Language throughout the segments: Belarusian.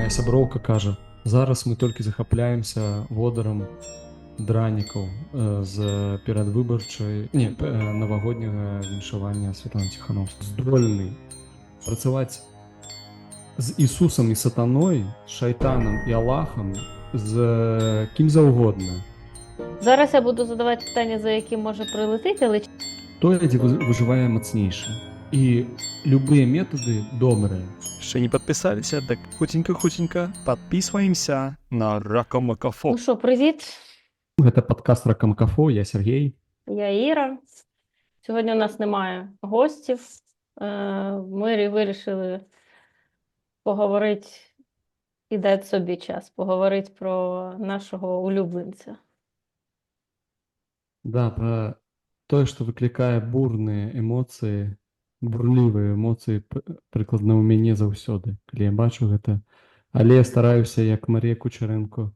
Моя сяброўка кажа: зараз мы толькі захапляемся водарам дранікаў з перадвыбарчай навагодняга віншавання Святланы Ціханаўскай. Здольны працаваць з Ісусам і сатаной, з шайтанам і Аллахам, з кім заўгодна. Зараз я буду задавати питання, за яким може прилетіти, але Тое, дзе выжывае мацнейшы. І любыя метады добрыя. Ще не подписалися, так хутенько подписываемся на Ракомакафо. ну що, привіт, Гэта падкаст Ракамакафо, я Сергей. я Іра. Сьогодні у нас немає гостів. Ми вирішили поговорити і дати собі час, поговорити про нашого улюбленця. Да, про тое, што выклікае бурныя эмоцыі, бурлівыя эмоцыі прыкладна ў мяне заўсёды, калі я бачу гэта. Але я стараюся, як Марія Кучерэнко,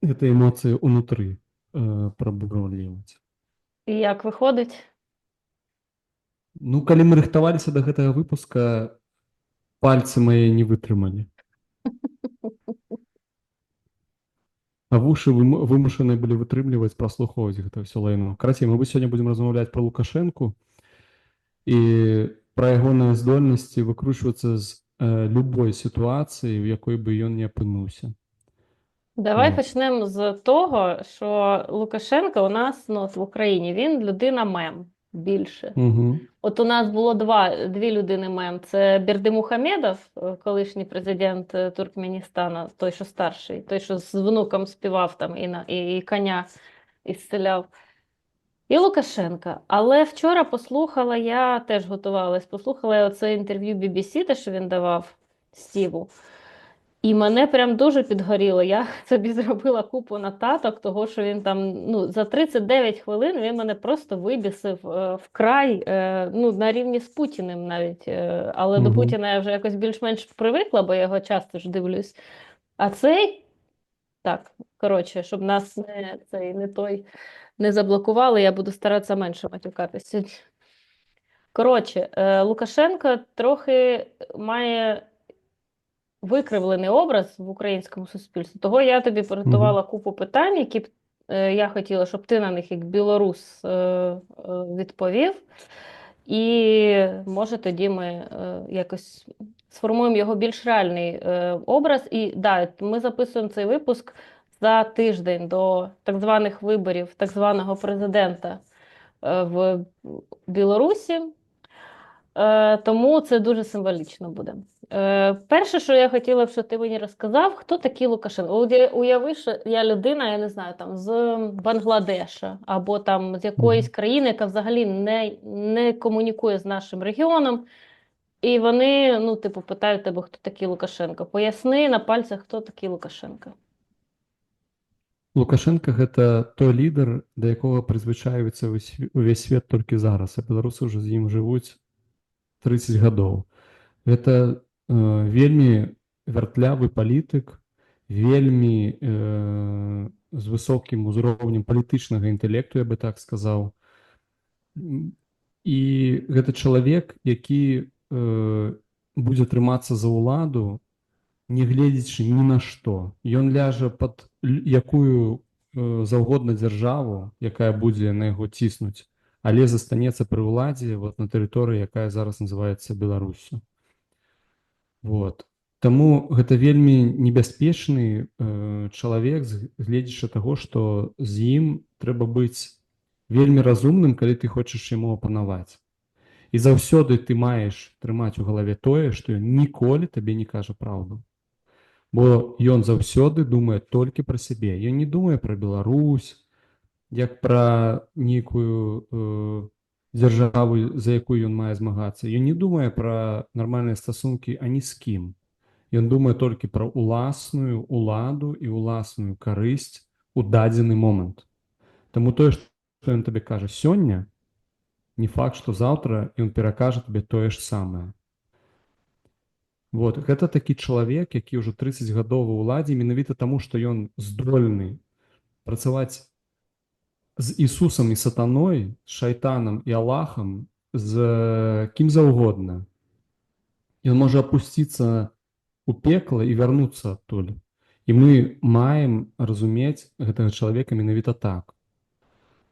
гэта эмоцыі ўнутры прабурліваць. І як виходить? Ну, калі мы рыхтаваліся да гэтага выпуска, пальцы мае не вытрымалі. А вушы вымушаныя былі вытрымліваць, праслухоўваць гэта ўсё лайно. Карацей, мы сёння будзем размаўляць пра Лукашэнку і пра ягоныя здольнасці выкручвацца з любой сітуацыі, у якой бы ён не апынуўся. Давай почнемо з того, що Лукашенко у нас в Україні, він людина-мем більше. Угу. От у нас було дві людини-мем. Це Бердимухамедов, колишній президент Туркменістану, той, що старший, той, що з внуком співав там і коня ісцеляв. І Лукашенка. Але вчора послухала, я теж готувалась, послухала я оце інтерв'ю BBC, те, що він давав Стіву. І мене прям дуже підгоріло. Я собі зробила купу нотаток того, що він там, за 39 хвилин він мене просто вибісив вкрай, на рівні з Путіним навіть. Але до Путіна я вже якось більш-менш привикла, бо я його часто ж дивлюсь. А цей, так, коротше, щоб нас не заблокували, я буду старатися менше матюкатися сьогодні. Коротше, Лукашенко трохи має викривлений образ в українському суспільстві. Того я тобі приготувала купу питань, які б я хотіла, щоб ти на них, як білорус, відповів. І, може, тоді ми якось сформуємо його більш реальний образ. І, да, ми записуємо цей випуск за тиждень до так званих виборів, так званого президента в Білорусі. Тому це дуже символічно буде. Перше, що я хотіла б, щоб ти мені розказав, хто такий Лукашенко. Уяви, що я людина, я не знаю, там з Бангладеша або там з якоїсь країни, яка взагалі не комунікує з нашим регіоном, і вони, питають тебе, хто такий Лукашенко. Поясни на пальцях, хто такий Лукашенко. Лукашенко – гэта той лідар, да якога прызвычаіваецца увесь свет толькі зараз, а беларусы ўжо з ім жывуць 30 гадоў. Гэта вельмі вяртлявы палітык, вельмі з высокім узроўнем палітычнага інтэлекту, я бы так сказаў. І гэта чалавек, які будзе трымацца за ўладу, не гледзячы ні на што. Ён ляжа пад якую заўгодна дзяржаву, якая будзе на яго ціснуць, але застанецца пры ўладзе на тэрыторыі, якая зараз называецца Беларусю. Таму гэта вельмі небяспечны чалавек, гледзячы таго, што з ім трэба быць вельмі разумным, калі ты хочаш яму апанаваць. І заўсёды ты маеш трымаць у галаве тое, што ён ніколі табе не кажа праўду. Бо ён заўсёды думае толькі пра сябе. Ён не думае пра Беларусь, як пра нейкую дзяржаву, за якую ён мае змагацца. Ён не думае пра нармальныя стасункі ані з кім. Ён думае толькі пра ўласную уладу і ўласную карысць у дадзены момант. Таму тое, што ён табе кажа сёння, не факт, што заўтра ён перакажа табе тое ж самае. Гэта такі чалавек, які ўжо 30 гадоў ва ўладзе, менавіта таму, што ён здольны працаваць з Ісусам і сатаной, з шайтанам і Аллахам, з кім заўгодна. Ён можа апусціцца у пекла і вярнуцца адтуль. І мы маем разумець гэтага чалавека менавіта так.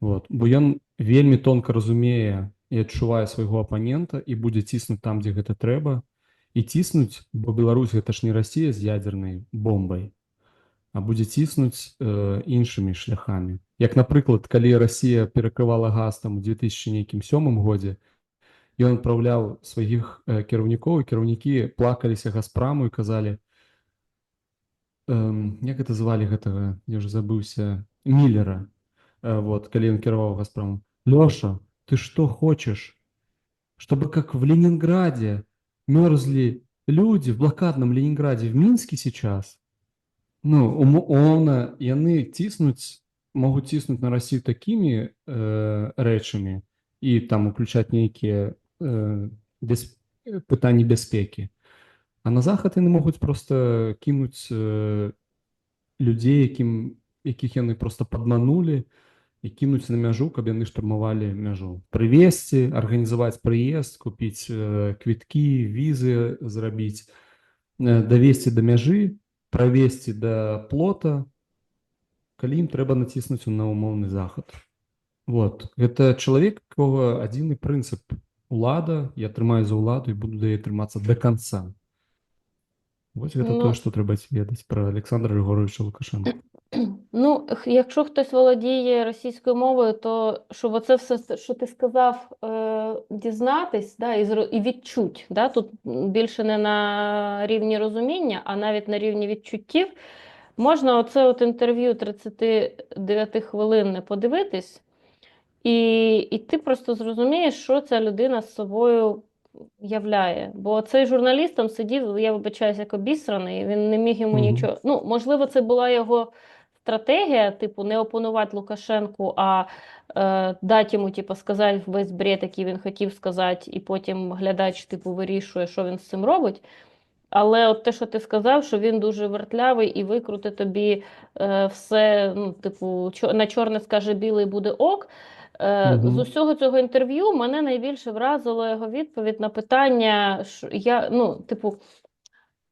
Вот. Бо ён вельмі тонка разумее і адчувае свайго апанента і будзе ціснуць там, дзе гэта трэба. І ціснуць, бо Беларусь гэта ж не Расія з ядзернай бомбай, а будзе ціснуць іншымі шляхамі. Як, напрыклад, калі Расія перакрывала газ там у 2007 годзе, ён адпраўляў сваіх кіраўнікоў, і кіраўнікі плакаліся Газпраму і казалі, як гэта звалі гэтага, я ўжо забыўся, Міллера, вот, калі ён кіраваў Газпрамом. Лёша, ты что хочешь? Чтобы как в Ленинграде мерзли люди в блокадном Ленинграде, в Минске сейчас? Ну, умовно, яны ціснуць, могуць ціснуць на Расію такімі рэчамі і там уключаць нейкія пытанні бяспекі. А на захад яны могуць проста кінуць людзей, якіх яны проста падманулі, і кінуць на мяжу, каб яны штурмавалі мяжу. Прывезці, арганізаваць прыезд, купіць квіткі, візы зрабіць, давесці да мяжы, правесці да плота, калі ім трэба націснуць на умоўны захад. Вот. Гэта чалавек, якога адзіны прынцып: улада, я трымаю за ўладу і буду да яе трымацца да канца. Вось гэта тое, што трэба ведаць пра Александра Григоровича Лукашенка. Ну, якщо хтось володіє російською мовою, то щоб оце все, що ти сказав, дізнатись, да, і відчуть, да, тут більше не на рівні розуміння, а навіть на рівні відчуттів, можна оце от інтерв'ю 39 хвилинне подивитись, і ти просто зрозумієш, що ця людина з собою являє. Бо цей журналіст там сидів, я вибачаюся, як обісраний, він не міг йому нічого. Ну, можливо, це була його стратегія, типу, не опонувати Лукашенку, а дати йому, типу, сказати весь бред, який він хотів сказати, і потім глядач, типу, вирішує, що він з цим робить. Але от те, що ти сказав, що він дуже вертлявий і викрути тобі все, ну, типу, на чорне скаже білий, буде ок. З усього цього інтерв'ю мене найбільше вразила його відповідь на питання, що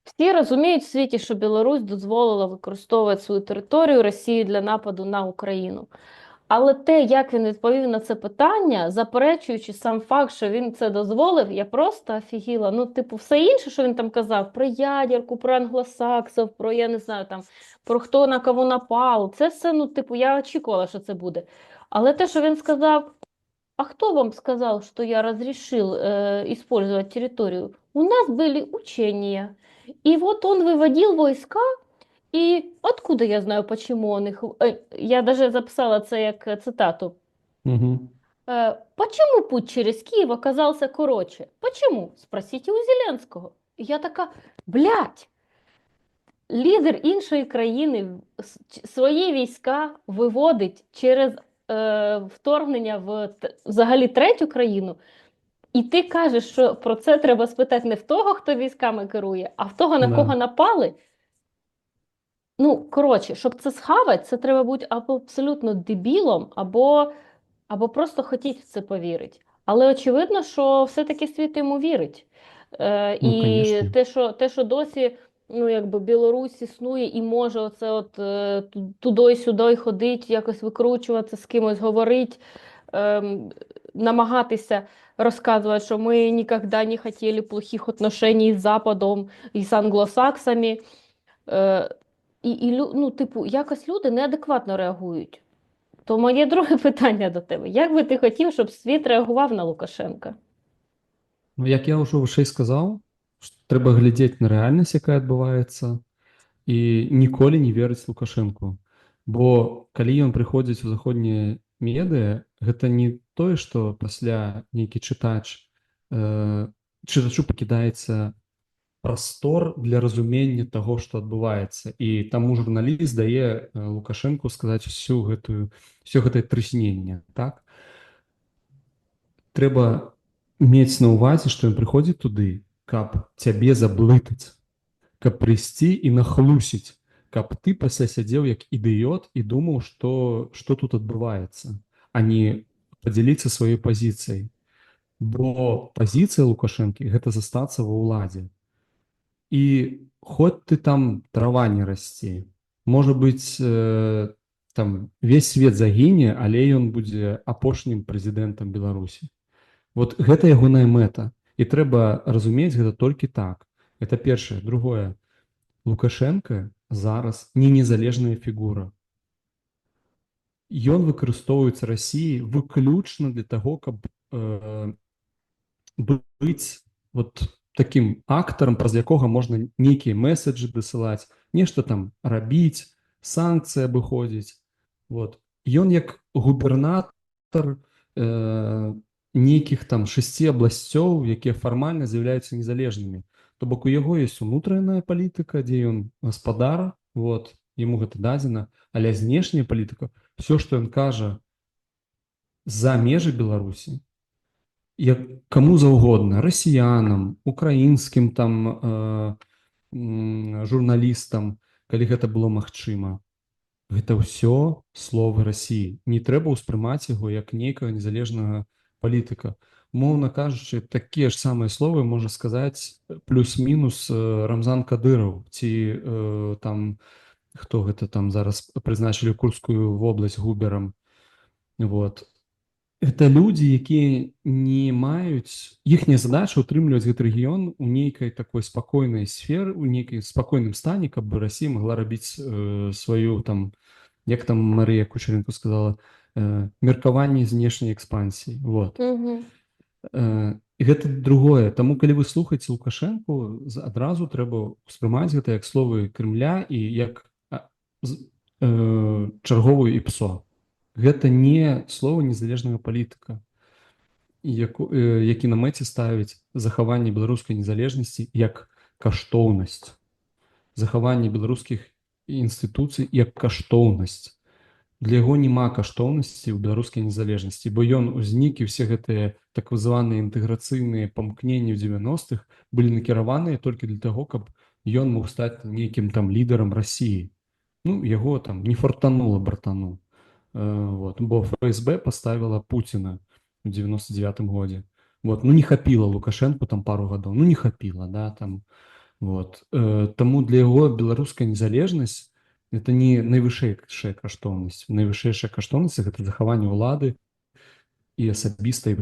всі розуміють в світі, що Білорусь дозволила використовувати свою територію Росії для нападу на Україну. Але те, як він відповів на це питання, заперечуючи сам факт, що він це дозволив, я просто офігіла. Ну, все інше, що він там казав, про ядерку, про англосаксів, про, я не знаю, там, про хто на кого напав, це все, я очікувала, що це буде. Але те, що він сказав, а хто вам сказав, що я разрешил использовать территорию? У нас были учения. И вот он выводил войска, и откуда я знаю, почему он их... Я даже записала це як цитату. Почему путь через Киев оказался короче? Почему? Спросите у Зеленского. И я така, блядь, лідер іншої країни свої війська виводить через вторгнення в взагалі третю країну, і ти кажеш, що про це треба спитати не в того, хто військами керує, а в того, на кого напали. Ну, коротше, щоб це схавати, це треба бути або абсолютно дебілом, або просто хотіти в це повірити. Але очевидно, що все-таки світ йому вірить. І те, що досі Білорусь існує і може оце от туди-сюди ходити, якось викручуватися, з кимось говорити, намагатися розказувати, що ми ніколи не хотіли плохих отношень з Западом і з англосаксами. Якось люди неадекватно реагують. То моє друге питання до тебе. Як би ти хотів, щоб світ реагував на Лукашенка? Ну, як я вже вышэй сказаў, трэба глядзець на рэальнасць, якая адбываецца, і ніколі не верыць Лукашенку. Бо калі ён прыходзіць у заходнія медыа, гэта не тое, што пасля нейкі чытачу пакідаецца прастор для разумення таго, што адбываецца. І таму журналіст дае Лукашенку сказаць всё гэтае трысненне. Так? Трэба мець на ўвазе, што ён прыходзіць туды, каб цябе заблытаць, каб прыйсці і нахлусіць, каб ты пасля сядзеў як ідыёт і думаў, што тут адбываецца, а не падзяліцца сваёй пазіцыяй. Бо пазіцыя Лукашэнкі – гэта застацца ва ўладзе. І хоть ты там трава не расці, можа быць, там весь свет загіне, але ён будзе апошнім прэзідэнтам Беларусі. Вот гэта ягоная мэта. І трэба разумець гэта толькі так. Это першае. Другое. Лукашенко зараз не незалежная фігура. Ён выкарыстоўваецца Расіяй выключна для таго, каб быць вот таким актарам, праз якога можна нейкія месседжы дасылаць, нешта там рабіць, санкцыі абыходзіць. Вот. Ён як губернатар нейкіх там 6 абласцёў, якія фармальна з'яўляюцца незалежнымі. То бок у яго ёсць унутраная палітыка, дзе ён гаспадар, вот, яму гэта дадзена, але знешняя палітыка, все, што ён кажа за межы Беларусі, як каму заўгодна, расіянам, украінскім там журналістам, калі гэта было магчыма, гэта ўсё словы Расіі. Не трэба ўспрымаць яго як нейкага незалежнага палітыка. Моўна кажучы, такія ж самыя словы можа сказаць плюс-мінус Рамзан Кадыраў ці там хто гэта там зараз прызначылі Курскую вобласць губерам. Вот. Это людзі, якія не маюць, іхняя задача ўтрымліваць гэты рэгіён у нейкай такой спакойнай сферы, у нейкай спакойным стане, каб Расія могла рабіць сваю там, як там Марыя Кучеренко сказала, меркаванне знешняй экспансіі. Вот. І гэта другое. Таму калі вы слухаеце Лукашэнку, адразу трэба ўспрымаць гэта як словы Крымля і як чарговую іпсо. Гэта не слово незалежнага палітыка, які на мэце ставіць захаванне беларускай незалежнасці як каштоўнасць, захаванне беларускіх інстытуцый як каштоўнасць. Для яго няма каштоўнасці ў беларускай незалежнасці, бо ён узнік і все гэтыя так званыя інтэграцыйныя памкненні ў 90-х былі накіраваныя толькі для таго, каб ён мог стаць нейкім там лідарам Расіі. Ну, яго там не фартанула братану. Вот, бо ФСБ поставила Путина в 99-м годзе. Вот, ну не хапіла Лукашенко там пару гадоў, ну не хапіла, да, там. Вот. Таму для яго беларуская незалежнасць это не найвышэйшая каштоўнасць. Найвышэйшая каштоўнасць гэта захаванне ўлады і асабістай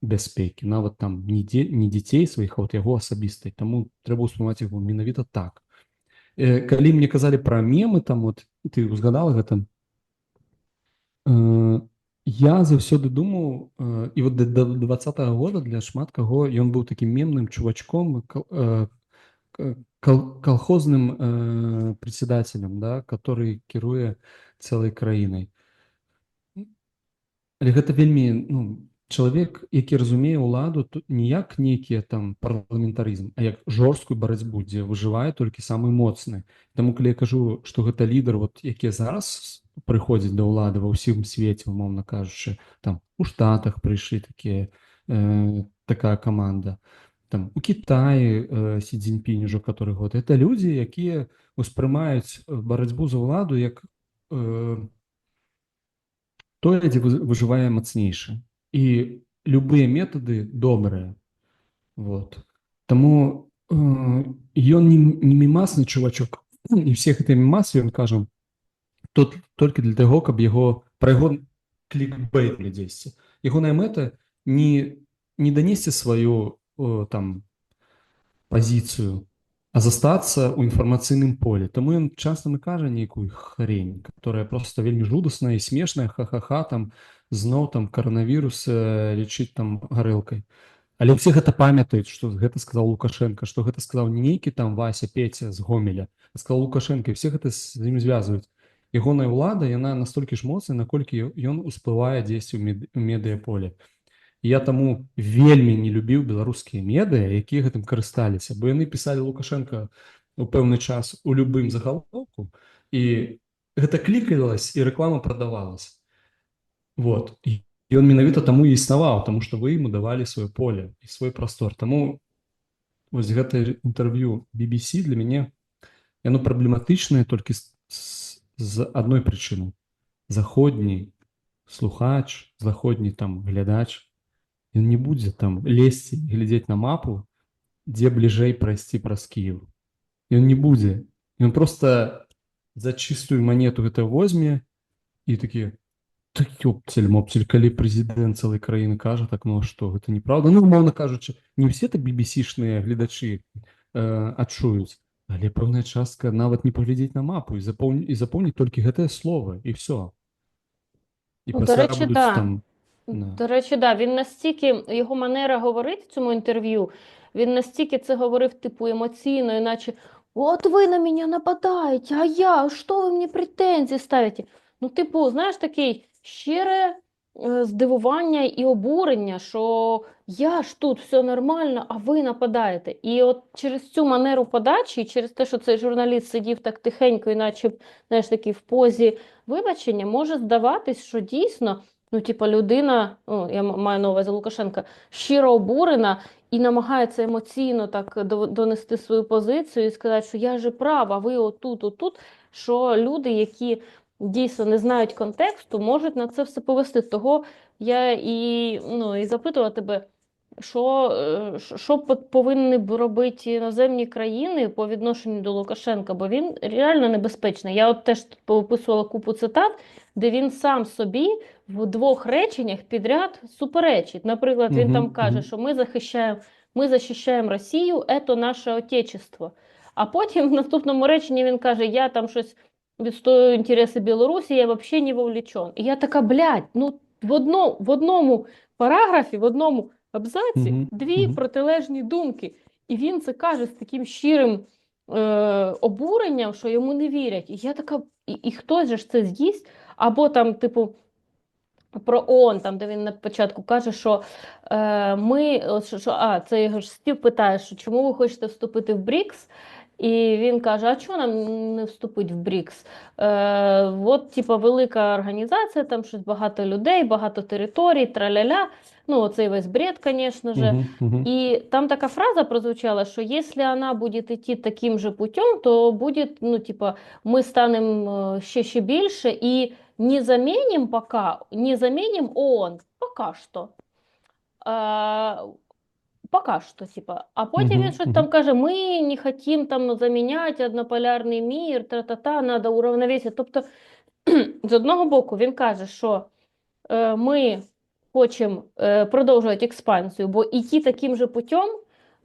бяспекі. Нават там не дзяцей сваіх, а вот яго асабістай. Таму трэба ўспрымаць яго менавіта так. Калі мне казалі пра мемы, там вот ты узгадала гэта, я заўсёды думаў, і вот да 20-го года для шмат каго ён быў такім мемным чувачком, колхозным председателем, да, который кіруе цэлай краінай. Але гэта вельмі, ну, чалавек, які разумее ўладу не як нейкі там парламентарызм, а як жорсткую барацьбу, дзе выжывае толькі самы моцны. Таму калі я кажу, што гэта лідар, вот, які зараз прыходзіць да ўлады ва ўсім свеце, умоўна кажучы, там у Штатах прыйшлі такая каманда, там у Кітаі Сі Цзіньпінь ужо каторы год. Это людзі, якія ўспрымаюць барацьбу за ўладу як тое, дзе выжывае мацнейшы. І любыя метады добрыя. Вот. Таму ён не мімасны чувачок. І все гэтыя мімасы, ён кажа, тут толькі для таго, каб пра яго клікбейт дзесьці. Ягоная мэта не данесці сваю там пазіцыю, а застацца ў інфармацыйным полі. Таму ён часта кажа нейкую хрень, которая просто вельмі жудасная і смешная, ха-ха-ха, там зноў там коронавірус лічыць там гарэлкай. Але ўсе гэта памятаюць, што гэта сказаў Лукашенко, што гэта сказаў не нейкі там Вася, Петя з Гомеля, а сказаў Лукашенко, і все гэта з ім звязваюць. Ягоная ўлада, яна настолькі ж моцная, наколькі ён усплывае дзесьці ў медыяполе. Я таму вельмі не любіў беларускія медыа, якія гэтым карысталіся, бо яны пісалі Лукашенко у пэўны час у любым загалоўку, і гэта клікалась, і рэклама прадавалась. Вот. І ён менавіта таму і існаваў, таму што вы ему давалі сваё поле і свой прастор. Таму вось гэта інтэрв'ю BBC для мяне, яно праблематычнае толькі з адной прычыны. Заходні слухач, заходні там глядач, ён не будзе там лезці, глядзець на мапу, дзе бліжэй прайсці праз Кіев. ён не будзе. Ён просто за чистую монету гэта возьме і такі: "Та ёпцель-мопцель, калі прэзідэнт цэлай краіны кажа так, ну а што, гэта неправда?" Ну, умоўна кажучы, не ўсе так BBC-шныя гледачы адчуюць, але пэўная частка нават не паглядзець на мапу і запомніць толькі гэтае слово, і все. І Ну, до пасля речі, будуць да. там... Да. До речі, да, він настільки, його манера говорити в цьому інтерв'ю, він настільки це говорив, типу, емоційно, іначе «От ви на мене нападаєте, а я, що ви мені претензії ставите?» Ну, типу, знаєш, такий щире здивування і обурення, що я ж тут, все нормально, а ви нападаєте. І от через цю манеру подачі, і через те, що цей журналіст сидів так тихенько, іначе, знаєш, такий в позі вибачення, може здаватись, що дійсно ну, типа, людина, ну, я маю на увазі Лукашенка, щиро обурена і намагається емоційно так донести свою позицію і сказати, що я же прав, а ви отут, що люди, які дійсно не знають контексту, можуть на це все повести. Того я і запитувала тебе, що повинні б робити іноземні країни по відношенню до Лукашенка, бо він реально небезпечний. Я от теж описувала купу цитат, де він сам собі в двох реченнях підряд суперечить. Наприклад, він там каже, що ми захищаємо Росію, це наше отечество. А потім в наступному реченні він каже, я там щось відстоюю інтереси Білорусі, я взагалі не вовлечен. І я така, блядь, ну в одному параграфі, в одному абзаці дві протилежні думки. І він це каже з таким щирим обуренням, що йому не вірять. І я така, і хтось же ж це з'їсть? Або там, типу, про ООН, там, де він на початку каже, що це його ж Стів питає, що чому ви хочете вступити в БРІКС? І він каже, а чого нам не вступити в БРІКС? От, типу, велика організація, там щось багато людей, багато територій, траля-ля. Ну, оцей весь бред, звісно же. І там така фраза прозвучала, що якщо вона буде йти таким же путем, то буде, ну, типа, ми станемо ще більше і не заменим ООН, пока що. Пока що, типа. А потім він щось там каже, ми не хочемо там заміняти однополярний мір, тра-та-та, треба уравновесити. Тобто, з одного боку, він каже, що ми хочемо продовжувати експансію, бо йти таким же путем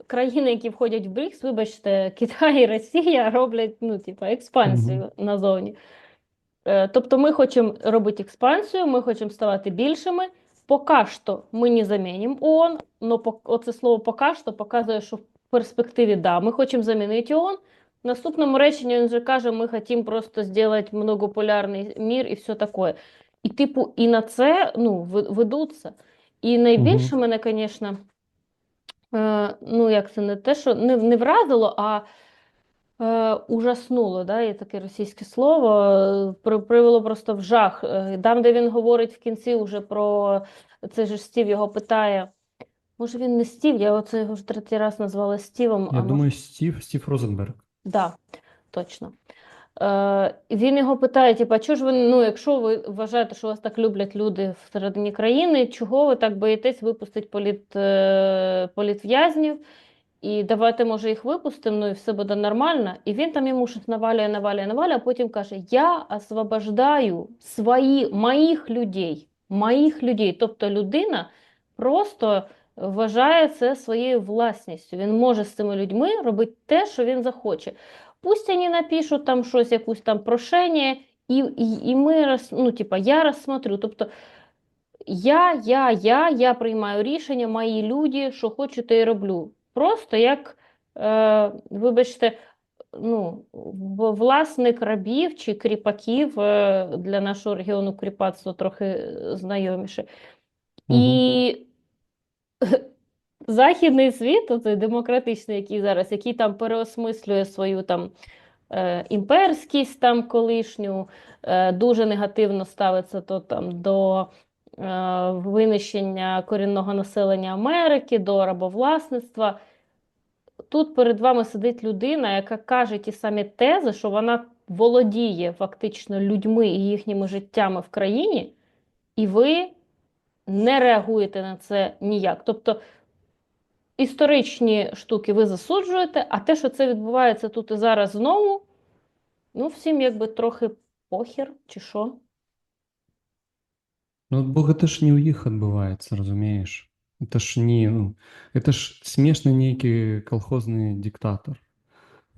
країни, які входять в БРІКС, вибачте, Китай і Росія роблять, ну, типа, експансію назовні. Тобто ми хочемо робити експансію, ми хочемо ставати більшими. Поки що ми не замінимо ООН, але оце слово «поки що» показує, що в перспективі, да, ми хочемо замінити ООН. В наступному реченні він вже каже, ми хочемо просто зробити многополярний мір і все таке. І, типу, і на це, ну, ведуться. І найбільше мене, звісно, ну, як це не те, що не вразило, а ужаснуло, да, є таке російське слово, привело просто в жах. Там, де він говорить в кінці вже про, це ж Стів його питає, може він не Стів, я оце його ж третій раз назвала Стівом. Я думаю, Стів Розенберг. Да, точно. Він його питає, типу, чого ж ви, ну, якщо ви вважаєте, що вас так люблять люди всередині країни, чого ви так боїтесь випустити політв'язнів? І давайте, може, їх випустимо, ну і все буде нормально. І він там йому щось навалює, а потім каже, я освобождаю моїх людей. Тобто людина просто вважає це своєю власністю. Він може з цими людьми робити те, що він захоче. Пусть вони напишуть там щось, якусь там прошення, і ми, ну, типа, я розсмотрю. Тобто, я приймаю рішення, мої люди, що хочу, те й роблю. Просто як, вибачте, ну, власник рабів чи кріпаків, для нашого регіону кріпацтво трохи знайоміше. І західний світ, оцей демократичний, який там переосмислює свою там імперськість там колишню, дуже негативно ставиться то там до винищення корінного населення Америки, до рабовласництва. Тут перед вами сидить людина, яка каже ті самі тези, що вона володіє фактично людьми і їхніми життями в країні, і ви не реагуєте на це ніяк. Тобто історичні штуки ви засуджуєте, а те, що це відбувається тут і зараз знову, ну, всім якби трохи похер, чи що. Ну, бо гэта ж не ў іх адбываецца, разумееш? Это ж не, ну, это ж смешны нейкі калхозны дыктатар.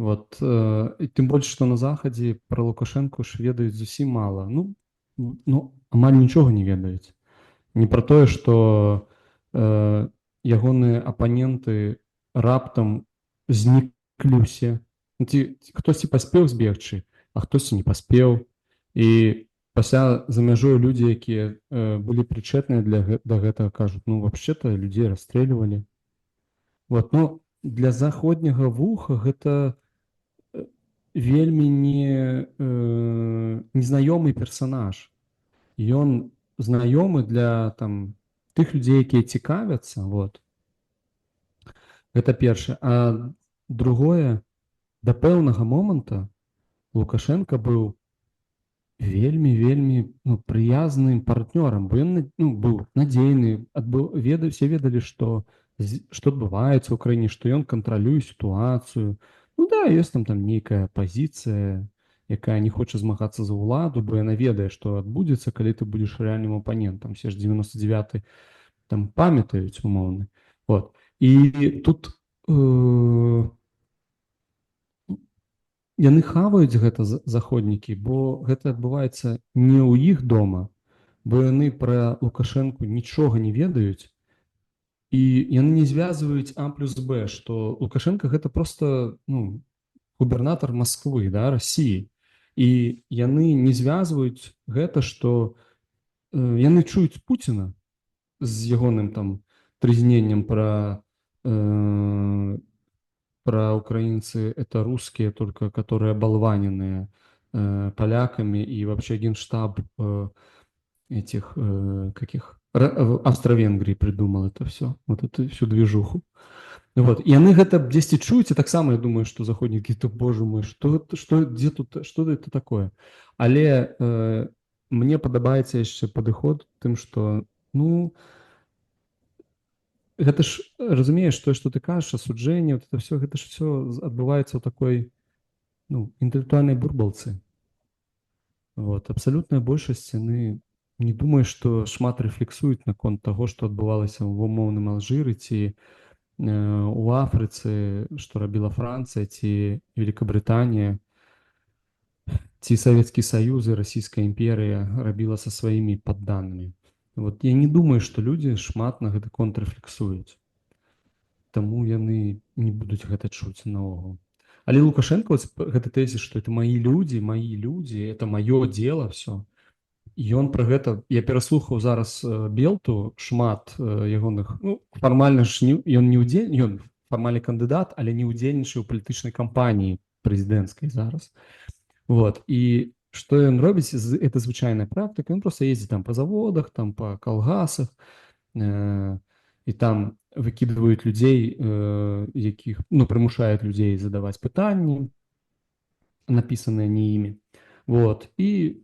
Вот, і тым больш, што на Захадзе пра Лукашэнку ж ведаюць зусім мала. Ну, амаль нічога не ведаюць. Не пра тое, што ягоныя апаненты раптам зніклі ўсе. Ну, хтосьці паспеў збегчы, а хтосьці не паспеў. І пасля за мяжой людзі, якія былі прычэтныя да гэтага, кажуць, ну, вообще-то людзей расстрэльвалі. Вот, ну, для заходняга вуха гэта вельмі незнаёмы персанаж. Ён знаёмы для там тых людзей, якія цікавяцца, вот. Гэта першае. А другое, да пэўнага моманту Лукашенко быў вельмі прыязным партнёрам, бо ён быў надзейны, все ведалі, што адбываецца ў краіне, што ён кантралюе сітуацыю. Ну да, ёсць там нейкая пазіцыя, якая не хоча змагацца за ўладу, бо яна ведае, што адбудзецца, калі ты будзеш рэальным апанентам. Все ж 99-й там памятаюць умоўны. Вот. І тут яны хаваюць гэта заходнікі, бо гэта адбываецца не ў іх дома, бо яны пра Лукашэнку нічога не ведаюць, і яны не звязваюць А плюс Б, што Лукашенко гэта просто губернатар Москвы, да, России. І яны не звязваюць гэта, што яны чуюць Путіна з ягоным там трызненнем пра украинцы это русские, только которые оболваненные поляками, и вообще генштаб этих Австро-Венгрии придумал это все, вот эту всю движуху. Вот. И яны гэта дзесьці чуюць, і таксама я думаю, што заходнікі, то боже мой, што это такое. Але мне падабаецца яшчэ падыход тым, што гэта ж, разумееш, тое, што ты кажаш, асуджэнне, вот это все, гэта ж все адбываецца ў такой інтэлектуальнай бурбалцы. Вот. Абсалютная большасць яны не думаю, што шмат рэфлексуюць наконт таго, што адбывалася ў умоўным Алжыры ці у Афрыцы, што рабіла Францыя ці Великабрытанія, ці Савецкі Саюз і Расійская імперія рабіла са сваімі падданымі. Вот я не думаю, што людзі шмат на гэты конт рэфлексуюць. Таму яны не будуць гэта чуць наогул. Але Лукашенко, гэты тэзіс, што это мои люди, это маё дело все. І ён пра гэта, я пераслухаў зараз Белту шмат ягоных, фармальна ж ён фармальны кандыдат, але не ўдзельнічае ў палітычнай кампаніі прэзідэнцкай зараз. Вот. І што ён робіць, это звычайная практыка, ён просто ездзіць там па заводах, там па калгасах, і там выкідваюць людзей, якіх, прымушаюць людзей задаваць пытанні, напісаныя не імі. Вот. І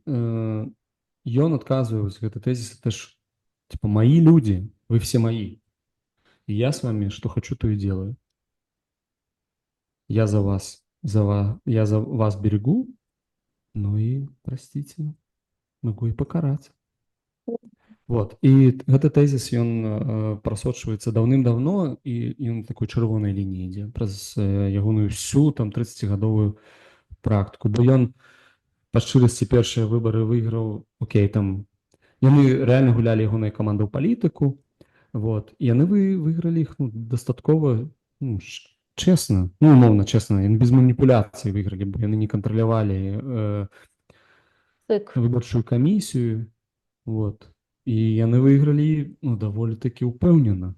ён адказвае гэты тэзіс, это ж типа мои люди, вы все мои. И я с вами что хочу, то и делаю. Я за вас берегу, ну и, простите, могу и покарать. Вот. І гэты тэзіс, ён прасочваецца даўным-даўно, і ён такой чырвонай лініі ідзе праз ягоную всю там 30-гадовую практыку. Бо ён па шчырасці першыя выбары выйграў, там яны рэальна гулялі ягоныя каманды ў палітыку, вот, і яны выйгралі іх дастаткова чэсна, умоўна чэсна, яны без маніпуляцый выйгралі, бо яны не кантралявалі выбарчую камісію, вот, і яны выйгралі даволі такі ўпэўнена.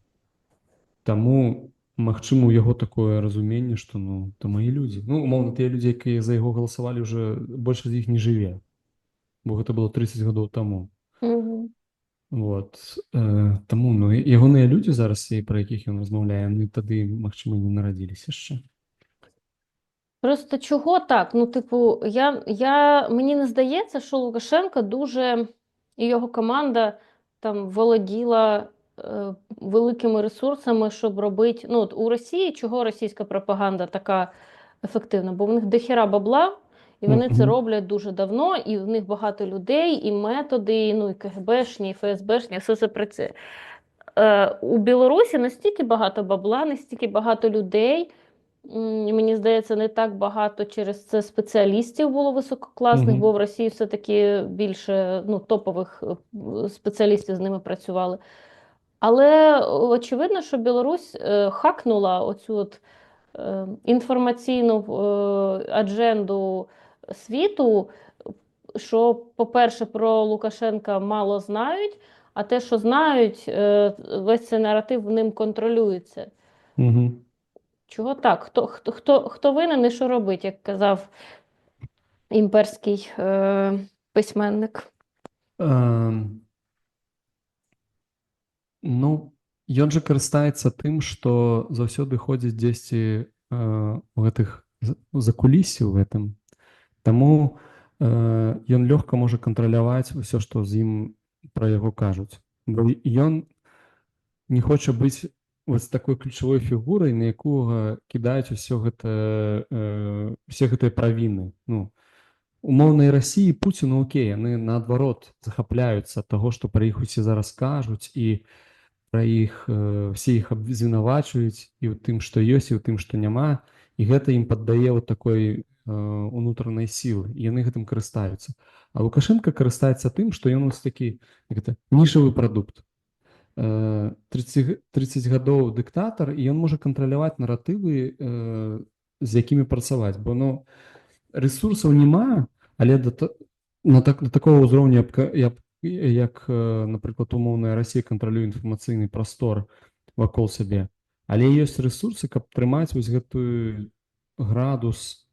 Таму магчыма, у яго такое разуменне, што то мои людзі. Умоўна, тыя людзі, якія за яго галасавалі, уже большасць з іх не жыве, бо гэта было 30 гадоў таму. Вот. Таму ягоныя людзі зараз, пра якіх ён размаўляе, яны тады, магчыма, не нарадзіліся яшчэ. Просто чого так? Мені не здається, що Лукашенко дуже, і його команда там володіла великими ресурсами, щоб робити. Ну, от у Росії чого російська пропаганда така ефективна? Бо в них дохіра бабла, і вони це Мгм. роблять дуже давно, і в них багато людей, і методи, ну, і КГБшні, і ФСБшні, все це працює. У Білорусі настільки багато бабла, настільки багато людей. І мені здається, не так багато через це спеціалістів було висококласних, бо Мгм. в Росії все-таки більше ну, топових спеціалістів з ними працювали. Але очевидно, що Білорусь хакнула оцю от, інформаційну адженду світу, що, по-перше, про Лукашенка мало знають, а те, що знають, весь цей наратив ним контролюється. Мгм. Чого так? Хто винен і що робить, як казав імперський письменник? Ем, Ну, ён жа карыстаецца тым, што заўсёды ходзіць дзесьці у гэтых закулісі ў гэтым. Таму ён лёгка можа кантраляваць усё, што з ім пра яго кажуць. Бо ён не хоча быць вось такой ключавой фігурай, на якога кідаюць усё гэта, усе гэтыя правіны. Ну, умоўнай Расіі Пуціну окей, яны наадварот захапляюцца ад таго, што пра іх усе зараз кажуць, і пра іх все іх абвінавачваюць і ў тым, што ёсць, і ў тым, што няма, і гэта ім паддае вот такой унутранай сілы, і яны гэтым карыстаюцца. А Лукашенко карыстаецца тым, што ён вось такі нішавы прадукт. 30 гадоў дыктатар, і ён можа кантраляваць наратывы, з якімі працаваць, бо ну, ресурсаў няма, але на такого ўзроўню, як, напрыклад, умоўная Расія кантралюе інфармацыйны прастор вакол сябе. Але ёсць ресурсы, каб трымаць вось гэтую градус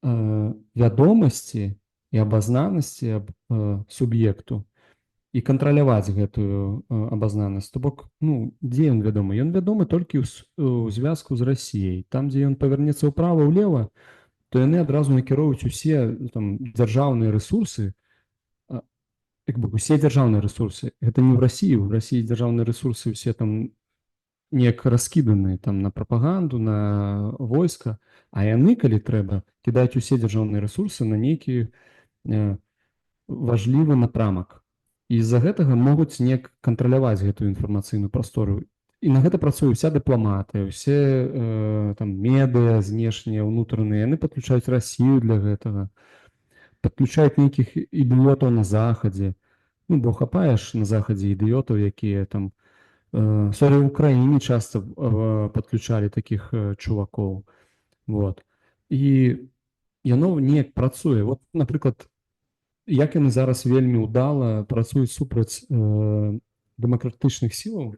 вядомасці і абазнанасці суб'екту і кантраляваць гэтую абазнанасць. То бок, ну, дзе ён вядомы? Ён вядомы толькі ў звязку з Расіяй. Там, дзе ён павернецца ўправа-ўлева, то яны адразу накіроўваюць усе там дзяржаўныя рэсурсы, як бы усе дзяржаўныя рэсурсы. Гэта не ў Расіі, у Расіі дзяржаўныя рэсурсы ўсе там неяк раскіданы там на прапаганду, на войска, а яны, калі трэба, кідаюць усе дзяржаўныя рэсурсы на нейкі важлівы напрамак. І з-за гэтага могуць неяк кантраляваць гэтую інфармацыйную прастору. І на гэта працуе ўся дыпламатыя, усе там медыа знешнія, ўнутраныя, яны падключаюць Расію для гэтага, падключаюць нейкіх ідыётаў на захадзе. Ну, бо хапаеш на захадзе ідыётаў, якія там ў Украіне часта падключалі такіх чувакоў. Вот. І яно неяк працуе. Вот, напрыклад, як яны зараз вельмі ўдала працуюць супраць дэмакратычных сілаў,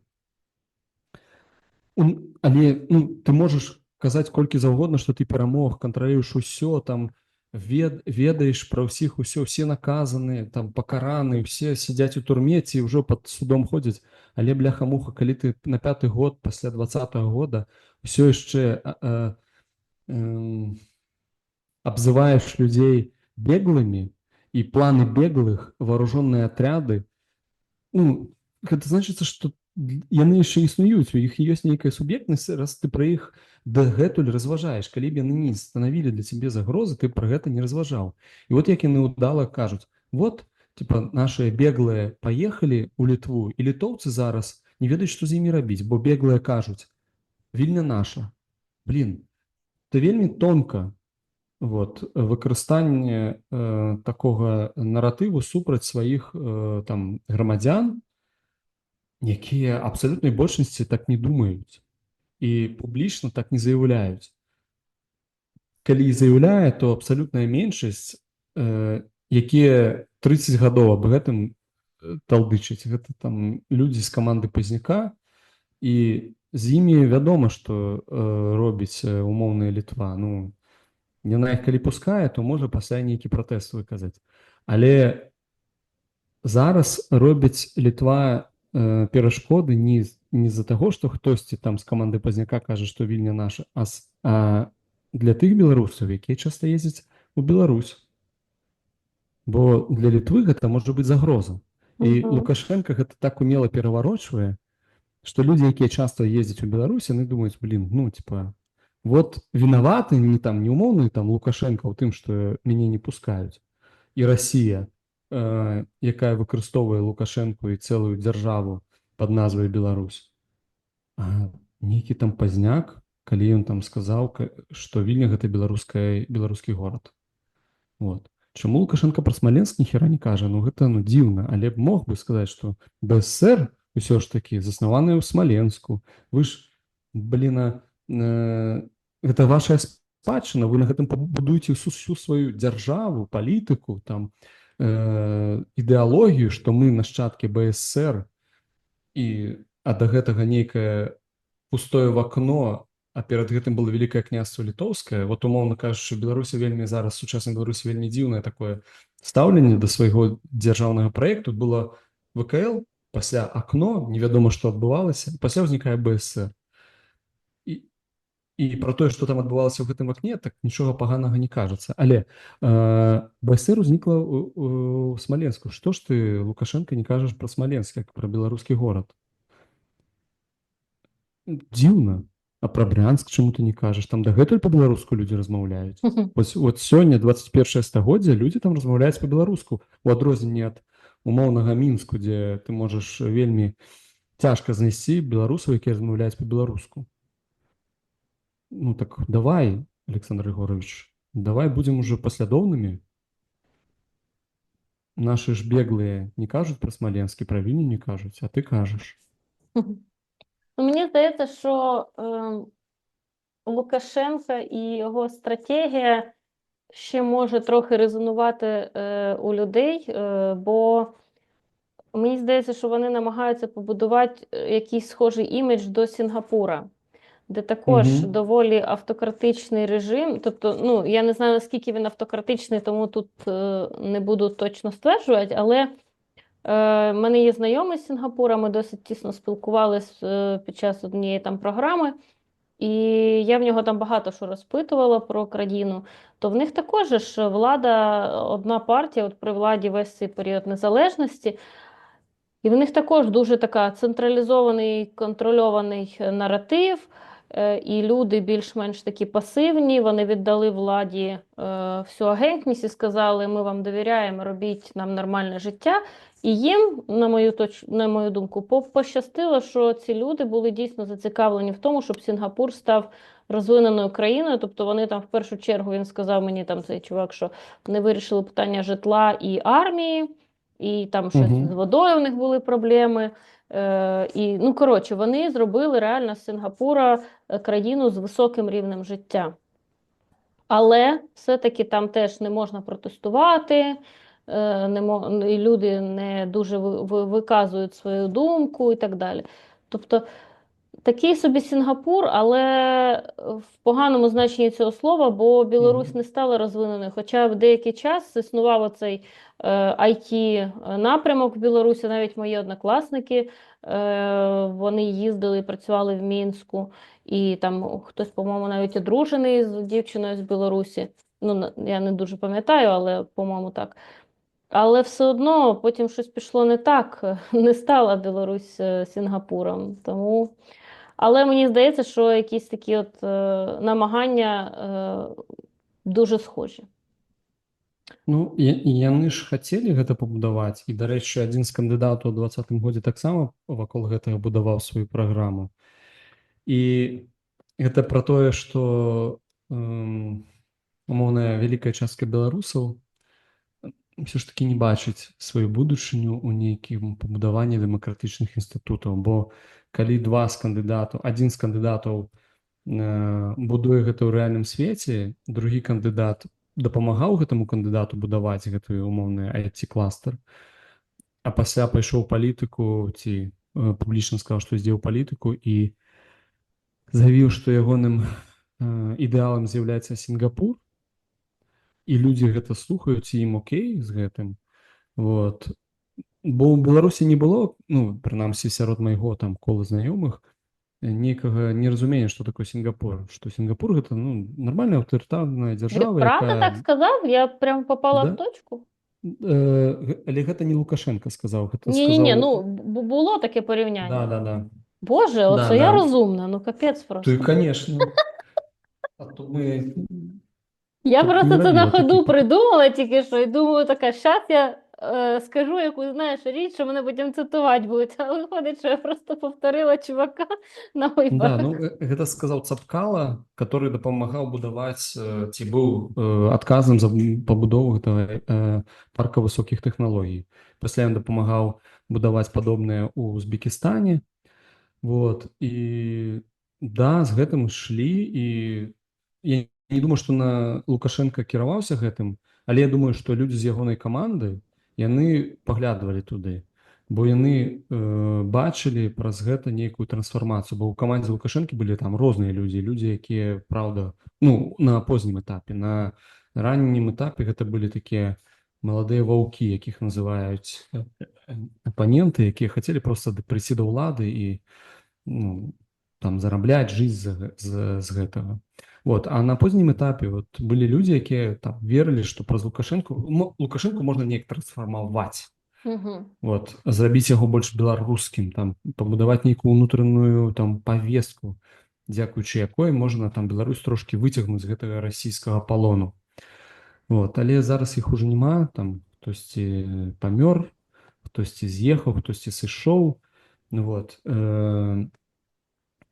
але ну, ты можаш казаць колькі заўгодна, што ты перамог, кантралюеш усё, там ведаеш пра ўсіх усё, все наказаны, там пакараны, все сядзяць у турме ці ўжо пад судом ходзяць, але бляха-муха, калі ты на 5-й год пасля 20-го года ўсё яшчэ абзываеш людзей беглымі, і планы беглых, вооруженные отряды, ну, гэта значыцца, што яны яшчэ існуюць, у іх ёсць нейкая суб'ектнасць, раз ты пра іх дагэтуль разважаеш. Калі б яны не станавілі для цябе загрозы, ты пра гэта не разважаў. І вот як яны ўдала кажуць, вот, типа, нашыя беглыя паехалі ў Літву, і літоўцы зараз не ведаюць, што з імі рабіць, бо беглыя кажуць, Вільня наша. Блін, это вельмі тонка. Вот, выкарыстанне такога наратыву супраць сваіх там грамадзян, якія абсалютнай большасці так не думаюць і публічна так не заяўляюць. Калі заяўляе, то абсалютная меншасць, якія 30 гадоў аб гэтым талдычаць, гэта там людзі з каманды Пазняка, і з імі вядома, што робіць умоўная Літва. Ну, яна іх калі пускае, то можа пасля нейкі пратэст выказаць. Але зараз робіць Літва перашкоды не з-за таго, што хтосьці там з каманды Пазняка кажа, што Вільня наша, а для тых беларусаў, якія часта ездзяць у Беларусь. Бо для Літвы гэта можа быць загроза. І Лукашенко гэта так умела пераварочвае, што людзі, якія часта ездзяць у Беларусь, яны думаюць, блин, ну, типа, вот вінаваты не умоўны там Лукашенко ў тым, што мяне не пускаюць. І Расія, якая выкарыстоўвае Лукашэнку і цэлую дзяржаву пад назвай Беларусь. А нейкі там пазняк, калі ён там сказаў, што Вільня гэта беларускі горад. Вот. Чаму Лукашенко пра Смаленск ніхера не кажа? Ну гэта дзіўна, але б мог бы сказаць, што БСР ўсё ж такі заснаваная ў Смаленску. Вы ж, бліна, гэта вашая спадчына, вы на гэтым будуеце всю сваю дзяржаву, палітыку, там, ідэалогію, што мы нашчадкі БСР, а да гэтага нейкае пустое вакно, а перад гэтым было Вялікае княства Літоўскае. Вот умоўна кажучы, Беларусі вельмі зараз, сучаснай Беларусі вельмі дзіўнае такое стаўленне да свайго дзяржаўнага праекту. Было ВКЛ, пасля акно, невядома, што адбывалася, пасля ўзнікае БСР. І пра тое, што там адбывалася ў гэтым акне, так нічога паганага не кажацца. Але БСР узнікла ў Смаленску. Што ж ты, Лукашенко, не кажаш пра Смаленск, як пра беларускі горад? Дзіўна. А пра Брянск чаму ты не кажаш? Там дагэтуль па-беларуску людзі размаўляюць. Вот сёння, 21 стагоддзя, людзі там размаўляюць па-беларуску. У адрозненне ад умоўнага Мінску, дзе ты можаш вельмі цяжка знайсці беларусаў, якія размаўляюць па-беларуску. Ну так давай, Александр Егорович, давай будзем уже паслядоўнымі. Нашы ж беглыя не кажуць пра Смаленск, пра Вільню не кажуць, а ты кажаш. Мені здається, що Лукашенка і його стратегія ще може трохи резонувати у людей, бо мені здається, що вони намагаються побудувати якийсь схожий імідж до Сінгапура, де також доволі автократичний режим. Тобто, ну, я не знаю, наскільки він автократичний, тому тут не буду точно стверджувати, але в мене є знайомий з Сінгапура, ми досить тісно спілкувалися під час однієї там програми, і я в нього там багато що розпитувала про країну. То в них також ж влада, одна партія, от при владі весь цей період незалежності, і в них також дуже така централізований, контрольований наратив, і люди більш-менш такі пасивні, вони віддали владі всю агентність і сказали, ми вам довіряємо, робіть нам нормальне життя. І їм, на мою думку, пощастило, що ці люди були дійсно зацікавлені в тому, щоб Сінгапур став розвиненою країною. Тобто вони там в першу чергу, він сказав мені, там цей чувак, що вони вирішили питання житла і армії, і там щось з водою в них були проблеми. І, ну, коротше, вони зробили реально з Сінгапура країну з високим рівнем життя. Але все-таки там теж не можна протестувати, і люди не дуже виказують свою думку і так далі. Тобто такий собі Сінгапур, але в поганому значенні цього слова, бо Білорусь не стала розвиненою. Хоча в деякий час існував оцей IT-напрямок в Білорусі, навіть мої однокласники, вони їздили і працювали в Мінську. І там хтось, по-моєму, навіть одружений з дівчиною з Білорусі. Ну, я не дуже пам'ятаю, але, по-моєму, так. Але все одно потім щось пішло не так, не стала Білорусь Сінгапуром. Тому... Але мені здається, що якісь такі от намагання дуже схожі. Ну, яны ж хацелі гэта пабудаваць. І, дарэчы, адзін з кандыдатаў у 2020 годзе таксама вакол гэтага будаваў сваю праграму. І гэта пра тое, што умоўная вялікая частка беларусаў ўсё ж такі не бачыць сваю будучыню ў нейкім пабудаванні дэмакратычных інстытутаў, бо калі адзін з кандыдатаў будуе гэта ў рэальным свеце, другі кандыдат дапамагаў гэтаму кандыдату будаваць гэты умоўны IT-кластер, а пасля пайшоў палітыку ці публічна сказаў, што ідзе ў палітыку і заявіў, што ягоным ідэалам з'яўляецца Сінгапур, і людзі гэта слухаюць, і ім окей з гэтым. Вот. Бо ў Беларусі не было, ну, прынамсі, сярод майго там кола знаёмых, нейкага неразумення, што такое Сінгапур. Што Сінгапур гэта, ну, нормальная аўтарытарная дзяржава, Правда якая... так сказав? Я прям попала в точку? Але гэта не Лукашенко сказаў, гэта Ні, ну, було таке порівняння. Да. Боже, Да, оце я да. розумна, ну капець Ты, просто. конечно. А то мы Я тут не просто це на робила ходу таких. придумала тільки що, і думаю, така, щас я скажу яку, знаєш, річ, що мене потім цитувати будуть, а виходить, що я просто повторила чувака на Да, виборах. ну гэта сказаў Цапкала, который дапамагаў будаваць ці быў адказным за пабудову гэтага парка высокіх тэхналогій. Пасля ён дапамагаў будаваць падобнае ў Узбекістане. Вот і да, з гэтым ішлі, і я не думаю, што на Лукашенко кіраваўся гэтым, але я думаю, што людзі з ягонай каманды яны паглядвалі туды, бо яны бачылі праз гэта нейкую трансфармацыю, бо ў камандзе Лукашэнкі былі там розныя людзі, якія, праўда, ну, на познім этапе, на раннім этапе гэта былі такія маладыя ваўкі, якіх называюць апаненты, якія хацелі проста прыйсці да ўлады і, ну, там зарабляць, жыць з гэтага. Вот. А на познім этапе вот былі людзі, якія там верылі, што праз Лукашэнку можна неяк трансфармаваць. Угу. Вот, зрабіць яго больш беларускім, там пабудаваць нейкую ўнутраную там павестку, дзякуючы якой можна там Беларусь трошкі выцягнуць з гэтага расійскага палону. Вот, але зараз іх ужо няма, там хтосьці памёр, хтосьці з'ехаў, хтосьці сышоў. Вот.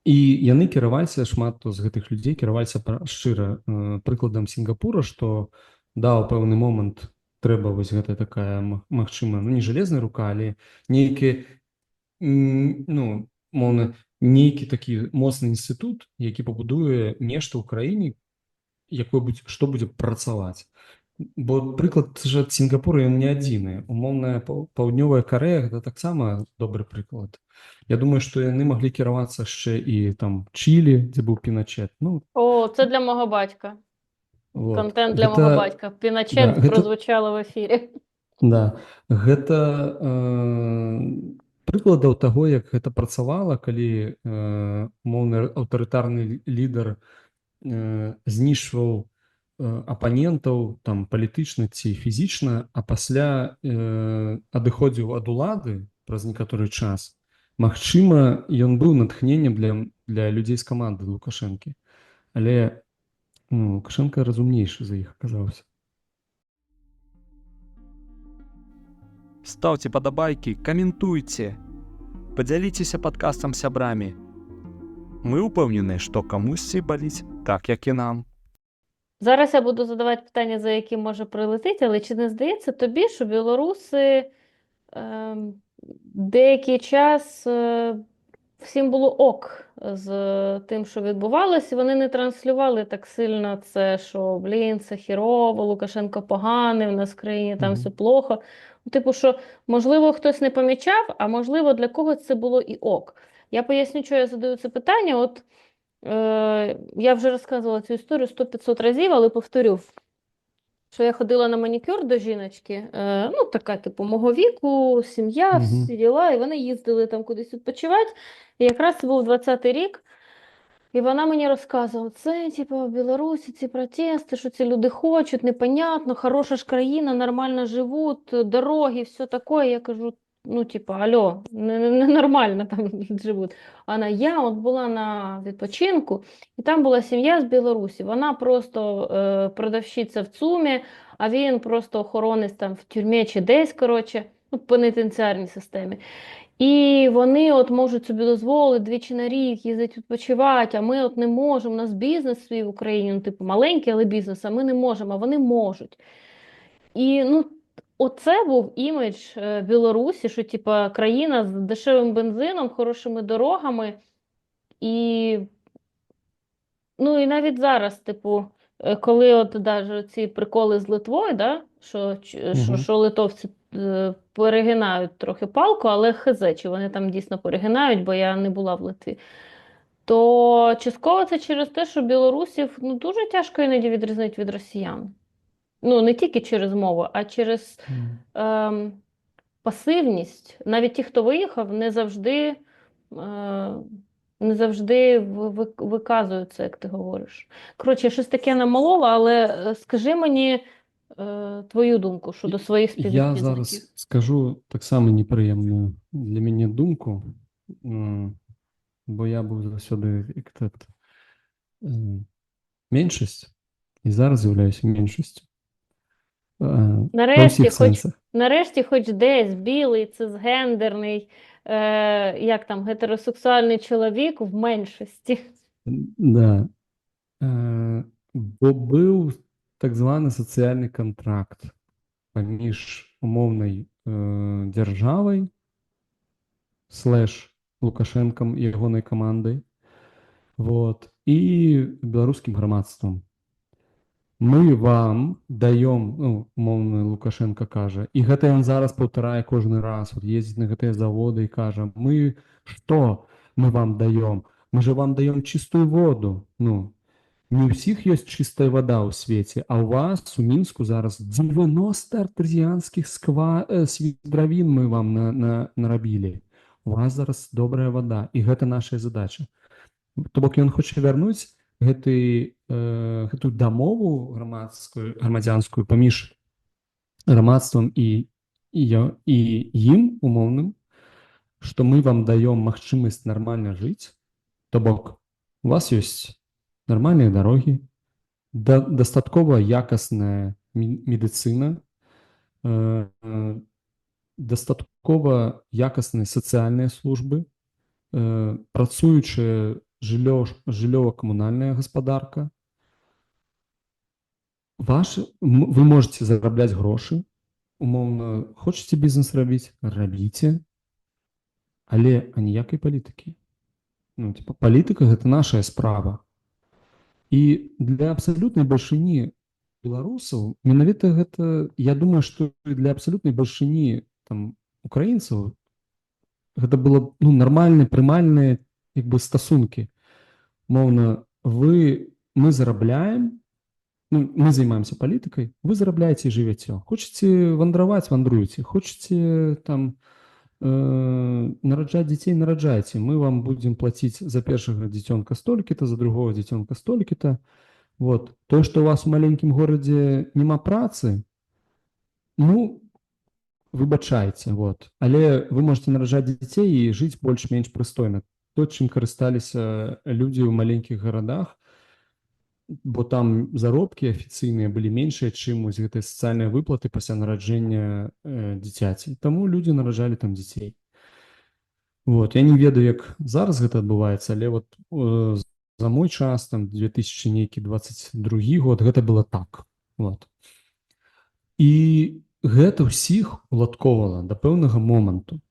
І яны кіраваліся, шмат хто з гэтых людзей кіраваліся шчыра прыкладам Сінгапура, што да, у пэўны момант трэба вось гэта такая, магчыма, ну, не жалезная рука, але нейкі, ну, мовна, нейкі такі моцны інстытут, які пабудуе нешта ў краіне, што будзе працаваць. Бо прыклад жа ад Сінгапура ён не адзіны. Умоўная паўднёвая Карэя гэта таксама добры прыклад. Я думаю, што яны маглі кіравацца яшчэ і там Чілі, дзе быў Піначет. Ну, О, це для мого батька. вот. Контент для мого батька. Да, Піночет гэта, прозвучало в ефірі. да, гэта прыкладаў таго, як гэта працавала, калі умоўны аўтарытарны лідар знішваў апанентаў там палітычна ці фізічна, а пасля адыходзіў ад улады праз некаторы час. Магчыма, ён быў натхненнем для людзей з каманды Лукашэнкі, але Лукашенко разумнейшы за іх аказаўся. Ставьте подобайки, комментуйте, подзяліцеся подкастом сябрамі. Мы упэўнены, што камусьці баліць так, як і нам. Зараз я буду задавати питання, за яким може прилетіти, але чи не здається тобі, що білоруси деякий час всім було ок з тим, що відбувалося, і вони не транслювали так сильно це, що, блін, це хірово, Лукашенко поганий, в нас в країні там все плохо. Типу, що, можливо, хтось не помічав, а можливо, для когось це було і ок. Я поясню, чого я задаю це питання. От я вже розказувала цю історію 100-500 разів, але повторю, що я ходила на манікюр до жіночки, ну, така, типу, мого віку, сім'я, всі діла, і вони їздили там кудись відпочивати. І якраз це був 20-й рік, і вона мені розказувала, це, типу, в Білорусі ці протести, що ці люди хочуть, непонятно, хороша ж країна, нормально живуть, дороги, все таке. Я кажу, ну, типу, алло, ненормально там живуть. Я от була на відпочинку, і там була сім'я з Білорусі. Вона просто продавщиця в ЦУМі, а він просто охоронець там в тюрмі чи десь, коротше, ну, в пенітенціарній системі. І вони от можуть собі дозволити двічі на рік їздити відпочивати, а ми от не можемо, у нас бізнес свій в Україні, ну, типу, маленький, але бізнес, а ми не можемо, а вони можуть. І, ну, оце був імідж Білорусі, що, типа, країна з дешевим бензином, хорошими дорогами. І, ну, і навіть зараз, типу, коли от даже ці приколи з Литвою, да, що литовці перегинають трохи палку, але хз, чи вони там дійсно перегинають, бо я не була в Литві. То частково це через те, що білорусів, ну, дуже тяжко іноді відрізнити від росіян. Ну, не тільки через мову, а через пасивність. Навіть ті, хто виїхав, не завжди виказуються, як ти говориш. Коротше, щось таке намалола, але скажи мені твою думку щодо своїх співвітчизників. Я зараз скажу так само неприємну для мене думку. бо я быў заўсёды як этот, меншасць і зараз з'яўляюся меншасцю. Ва ўсіх сэнсах. Нарешті хоч десь білий, цисгендерний, як там, гетеросексуальний чоловік в меншості. Да. Бо быў так званы сацыяльны кантракт паміж умоўнай дзяржавай / Лукашэнкам і ягонай камандай, вот, і беларускім грамадствам. Мы вам даём, ну, умоўна Лукашенко кажа, і гэта ён зараз паўтарае кожны раз, вот ездзіць на гэтыя заводы і кажа, мы што мы вам даём? Мы же вам даём чыстую воду. Ну, не ў ўсіх ёсць чыстая вада ў свеце, а ў вас у Мінску зараз 90 артезіянскіх свідравін мы вам нарабілі. У вас зараз добрая вада, і гэта наша задача. То бок ён хоча вярнуць гэтую дамову грамадзянскую паміж грамадствам і ім умоўным, што мы вам даём магчымасць нармальна жыць, то бок у вас ёсць нармальныя дарогі, дастаткова якасная медыцына, дастаткова якасныя сацыяльныя службы, працуючая жыллёва-камунальная гаспадарка. Вы можете зарабляць грошы, умоўна, хочаце бізнес рабіць, рабіце, але аніякай палітыкі. Ну, типа, палітыка – гэта наша справа. І для абсалютнай бальшыні беларусаў, менавіта гэта, я думаю, што для абсалютнай бальшыні там украінцаў гэта было, ну, нармальныя, прымальныя як бы стасункі. Мовна, мы зарабляем, ну, мы займаемся палітыкай, вы зарабляеце і жывяце. Хочаце вандраваць, вандруеце. Хочаце там нараджаць дзяцей, нараджайце. Мы вам будзем плаціць за першага дзіцёнка столькі-то, за другого дзіцёнка столькі-то. Вот. То, што у вас у маленькім горадзе няма працы, ну, выбачайце, вот. Але вы можете нараджаць дзяцей і жыць больш-менш прыстойна. То, чым карысталіся людзі ў маленькіх гарадах, бо там заробкі афіцыйныя былі меншыя, чым вось гэтыя сацыяльныя выплаты пасля нараджэння дзіцяці. Таму людзі нараджалі там дзяцей. Вот. Я не ведаю, як зараз гэта адбываецца, але вот за мой час, там 2022 год, гэта было так. Вот. І гэта ўсіх уладковала да пэўнага моманту.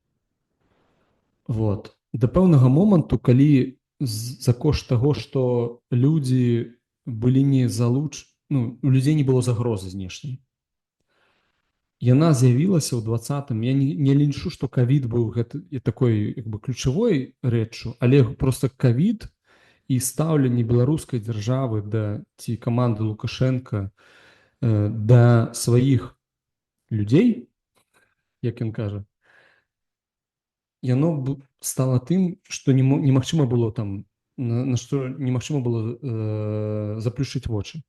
Вот. Да пэўнага моманту, калі за кошт таго, што людзі былі не ну, у людзей не было загрозы знешняй. Яна з'явілася ў 20-м. Я не лічу, што ковід быў такой як бы ключавой рэччу, але проста ковід і стаўленне беларускай дзяржавы да ці каманды Лукашенка да сваіх людзей, як ён кажа, яно стало тым, што немагчыма было там, на што немагчыма было заплюшчыць вочы.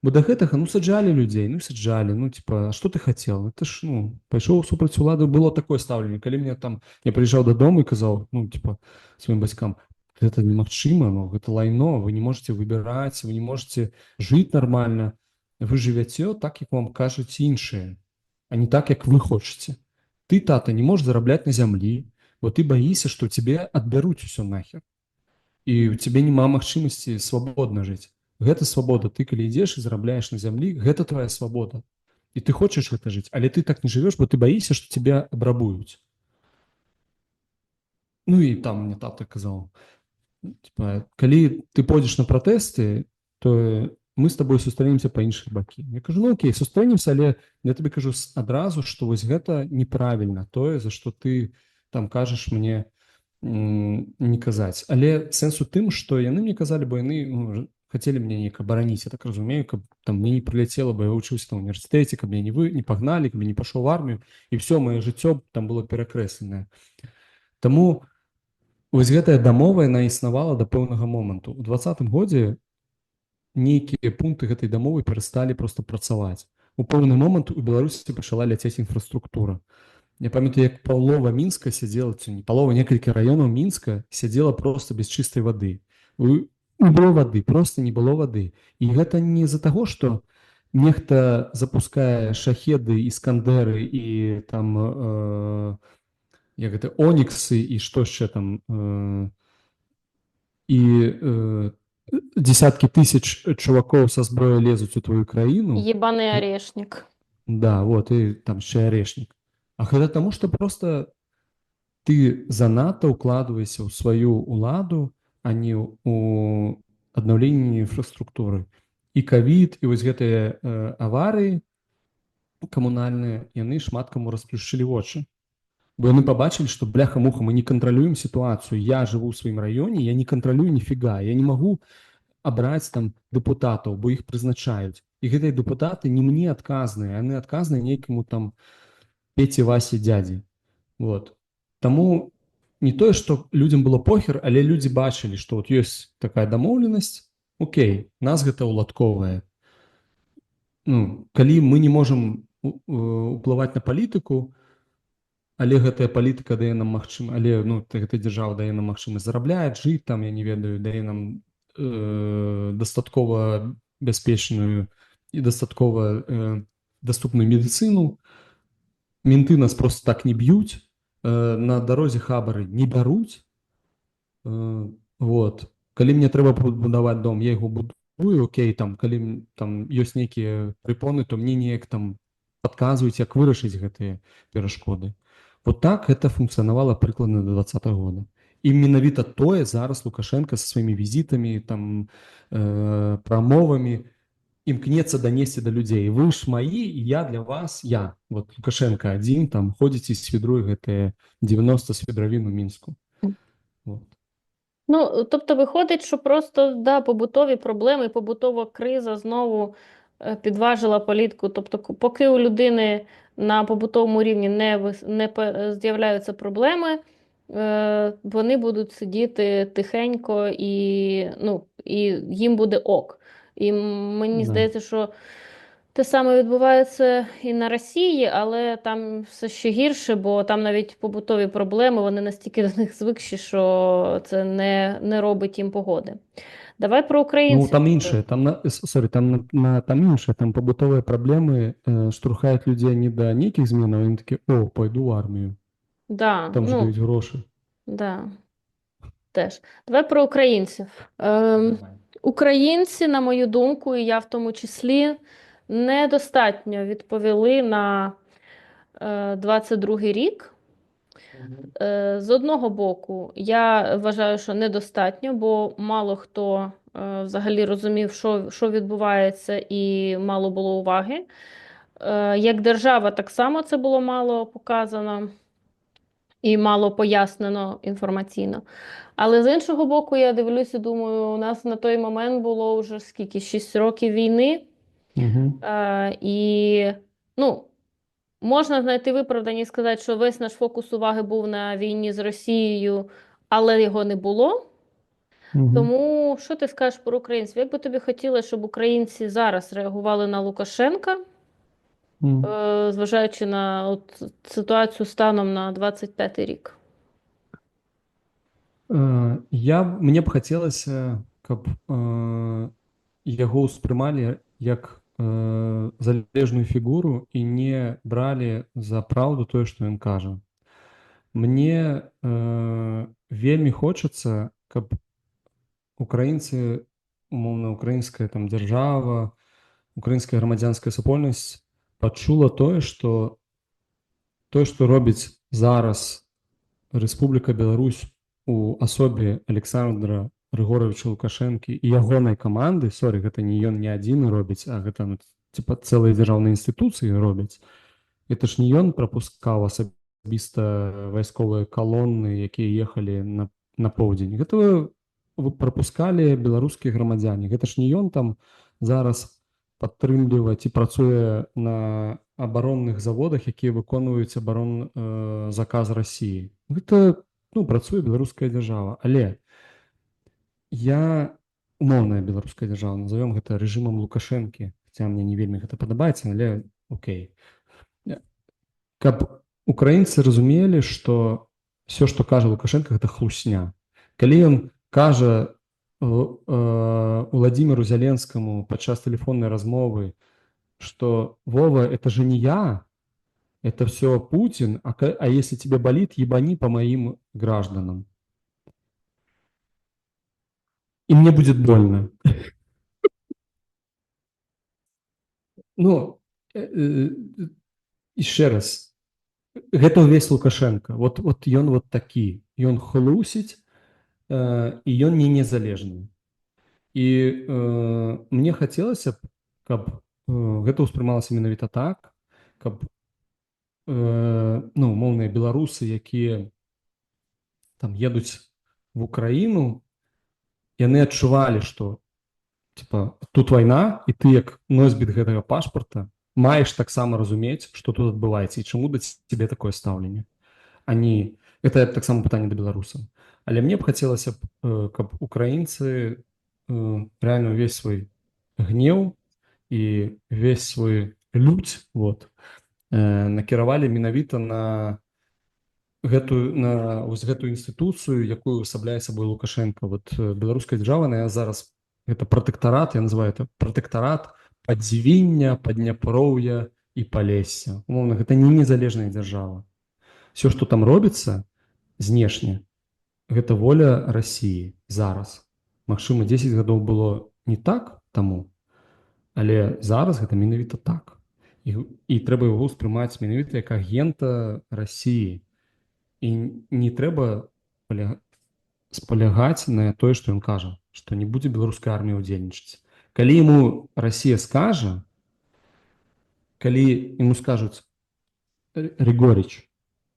Бо да гэтага, ну, саджалі людзей, ну, саджалі, ну, типа, што ты хацеў? Это ж, ну, пайшоў супраць улады, было такое стаўленне. Калі мне там, я прыязджаў дадому і казаў, ну, типа, сваім бацькам, гэта немагчыма, ну, гэта лайно, вы не можете выбіраць, вы не можете жыць нармальна, вы жывяце так, як вам кажуць іншыя, а не так, як вы хочаце. Ты, тата, не можаш зарабляць на зямлі, бо ты баіся, што тебе адбяруць усё нахер. І ў цябе няма магчымасці свабодна жыць. Гэта свабода. Ты, калі ідзеш і зарабляеш на зямлі, гэта твоя свабода. І ты хочаш гэта жыць, але ты так не жывеш, бо ты баіся, што цябе абрабуюць. Ну і там мне тата казаў, типа, калі ты пойдзеш на пратэсты, то мы з табой сустрэнемся па іншых бакі. Я кажу, ну окей, сустрэнемся, але я табе кажу адразу, што вось гэта неправільна, тое, за што ты там кажаш мне не казаць. Але сэнс у тым, што яны мне казалі, бо яны, ну, хацелі мне неяк абараніць, я так разумею, каб там мне не прыляцела, бо я вучыўся там у універсітэце, каб мяне не пагналі, каб я не пашоў у армію, і ўсё маё жыццё там было перакрэсленае. Таму вось гэтая дамова, яна існавала да пэўнага моманту. У 20-м годзе нейкія пункты гэтай дамовы перасталі проста працаваць. У пэўны момант у Беларусі пачала ляцець інфраструктура. Я памятаю, як палова Мінска сядзела, ці не палова, некалькі раёнаў Мінска сядзела просто без чыстай вады. Не было вады, просто не было вады. І гэта не з-за таго, што нехта запускае шахеды, іскандеры і там як гэта оніксы і што яшчэ там і десяткі тысяч чувакоў са зброяй лезуць у твою краіну. Ебаный орешник. Да, вот, і там ще орешник. А гэта таму, што просто ты занадта ўкладваешся ў сваю ўладу, а не ў аднаўленне інфраструктуры. І ковід, і вось гэтыя аварыі камунальныя, яны шмат каму расплюшчылі вочы. Бо яны пабачылі, што бляха-муха, мы не кантралюем сітуацыю. Я жыву ў сваім раёне, я не кантралюю ніфіга. Я не магу абраць там дэпутатаў, бо іх прызначаюць. І гэтыя дэпутаты не мне адказныя, яны адказныя нейкаму там Пеце, Васе, дядзі. Вот. Таму не тое, што людзям было похер, але людзі бачылі, што вот ёсць такая дамоўленасць, окей, нас гэта ўладковае. Ну, калі мы не можам уплываць на палітыку, але гэтая палітыка дае нам магчымасць, але ну, гэта дзяржава дае нам магчымасць зарабляць, жыць там, я не ведаю, дае нам дастаткова бяспечную і дастаткова даступную медыцыну. Менты нас просто так не б'юць, на дарозе хабары не бяруць. Вот. Калі мне трэба будаваць дом, я яго будую, окей, там, калі там ёсць нейкія препоны, то мне неяк там падказваюць, як вырашыць гэтыя перашкоды. Вот так гэта функцыянавала прыкладна до 2020 года. І менавіта тое зараз Лукашенко са сваімі візітамі, там, прамовамі імкнецца данесці да людзей. Вы ж маі, і я для вас, я. Вот Лукашенко адзін, там, ходзіць і свідруе гэтыя 90 свідравін у Мінску. Вот. Ну, тобто виходить, що просто, да, побутові проблеми, побутова криза знову підважила політику. Тобто, поки у людини на побутовому рівні не з'являються проблеми, вони будуть сидіти тихенько і, ну, і їм буде ок. І мені здається, що те саме відбувається і на Росії, але там все ще гірше, бо там навіть побутові проблеми, вони настільки до них звикші, що це не робить їм погоди. Давай про українців. Ну, там інше, там інше, там побутові проблеми штурхають людей не до ніяких змін, а вони такі, о, пойду в армію. Да, Там же дають гроші. Да, теж. Давай про українців. Українці, на мою думку, і я в тому числі, недостатньо відповіли на 22-й рік. З одного боку, я вважаю, що недостатньо, бо мало хто взагалі розумів, що відбувається, і мало було уваги. Як держава, так само це було мало показано і мало пояснено інформаційно. Але з іншого боку, я дивлюся і думаю, у нас на той момент було вже скільки, 6 років війни. І, ну, можна знайти виправдання і сказати, що весь наш фокус уваги був на війні з Росією, але його не було. Тому, що ти скажеш про українців? Як би тобі хотілося, щоб українці зараз реагували на Лукашенка, зважаючи на от, ситуацію станом на 25-й рік? Мне б хацелася, каб яго ўспрымалі як залежную фігуру і не бралі за праўду тое, што ён кажа. Мне вельмі хочацца, каб украінцы, умоўна, украінская там дзяржава, украінская грамадзянская супольнасць пачула тое, што робіць зараз Рэспубліка Беларусь у асобе Александра Григоровича Лукашэнкі і ягонай каманды, гэта не ён не адзін робіць, а гэта ну, типа цэлыя дзяржаўныя інстытуцыі робяць. Это ж не ён прапускаў асабіста вайсковыя калоны, якія ехалі на поўдзень. Гэта прапускалі беларускія грамадзяне. Гэта ж не ён там зараз падтрымлівае ці працуе на абаронных заводах, якія выконваюць заказ Расіі. Гэта працуе беларуская дзяржава. Але умоўная беларуская дзяржава, назовём гэта рэжымам Лукашэнкі, хаця мне не вельмі гэта падабаецца, але окей. Каб украінцы разумелі, што все, што кажа Лукашенко, гэта хлусня. Калі ён кажа Владимиру Зеленскому падчас тэлефоннай размовы, что Вова, это же не я, это все Путин, а если тебе болит, ебани по моим гражданам. И мне будет больно. Ну, еще раз, гэта ўвесь Лукашенко. Вот ён вот такі. Ён хлусіць, і ён не незалежны. І мне хацелася б, каб гэта ўспрымалася менавіта так, каб умоўныя беларусы, якія там едуць в Украіну, яны адчувалі, што типа тут вайна, і ты як носьбіт гэтага пашпарта маеш таксама разумець, што тут адбываецца і чаму да цябе такое стаўленне. Это таксама пытанне да беларусаў. Але мне б хацелася б, каб украінцы реально увесь свой гнеў і увесь свой лють накіравалі менавіта на гэтую інстытуцыю, якую ўсабляе сабой Лукашенко. Беларуская дзяржава, яна зараз гэта пратэктарат, я называю это пратэктарат Падзвіння, Падняпроўя і Палесся. Умоўна, гэта не незалежная дзяржава. Все, што там робіцца знешне, гэта воля Расіі зараз. Магчыма, 10 гадоў было не так таму, але зараз гэта менавіта так. І трэба яго ўспрымаць менавіта як агента Расіі. І не трэба спалягаць на тое, што ён кажа, што не будзе беларускай арміі ўдзельнічаць. Калі яму Расія скажа, калі яму скажуць: Григорич,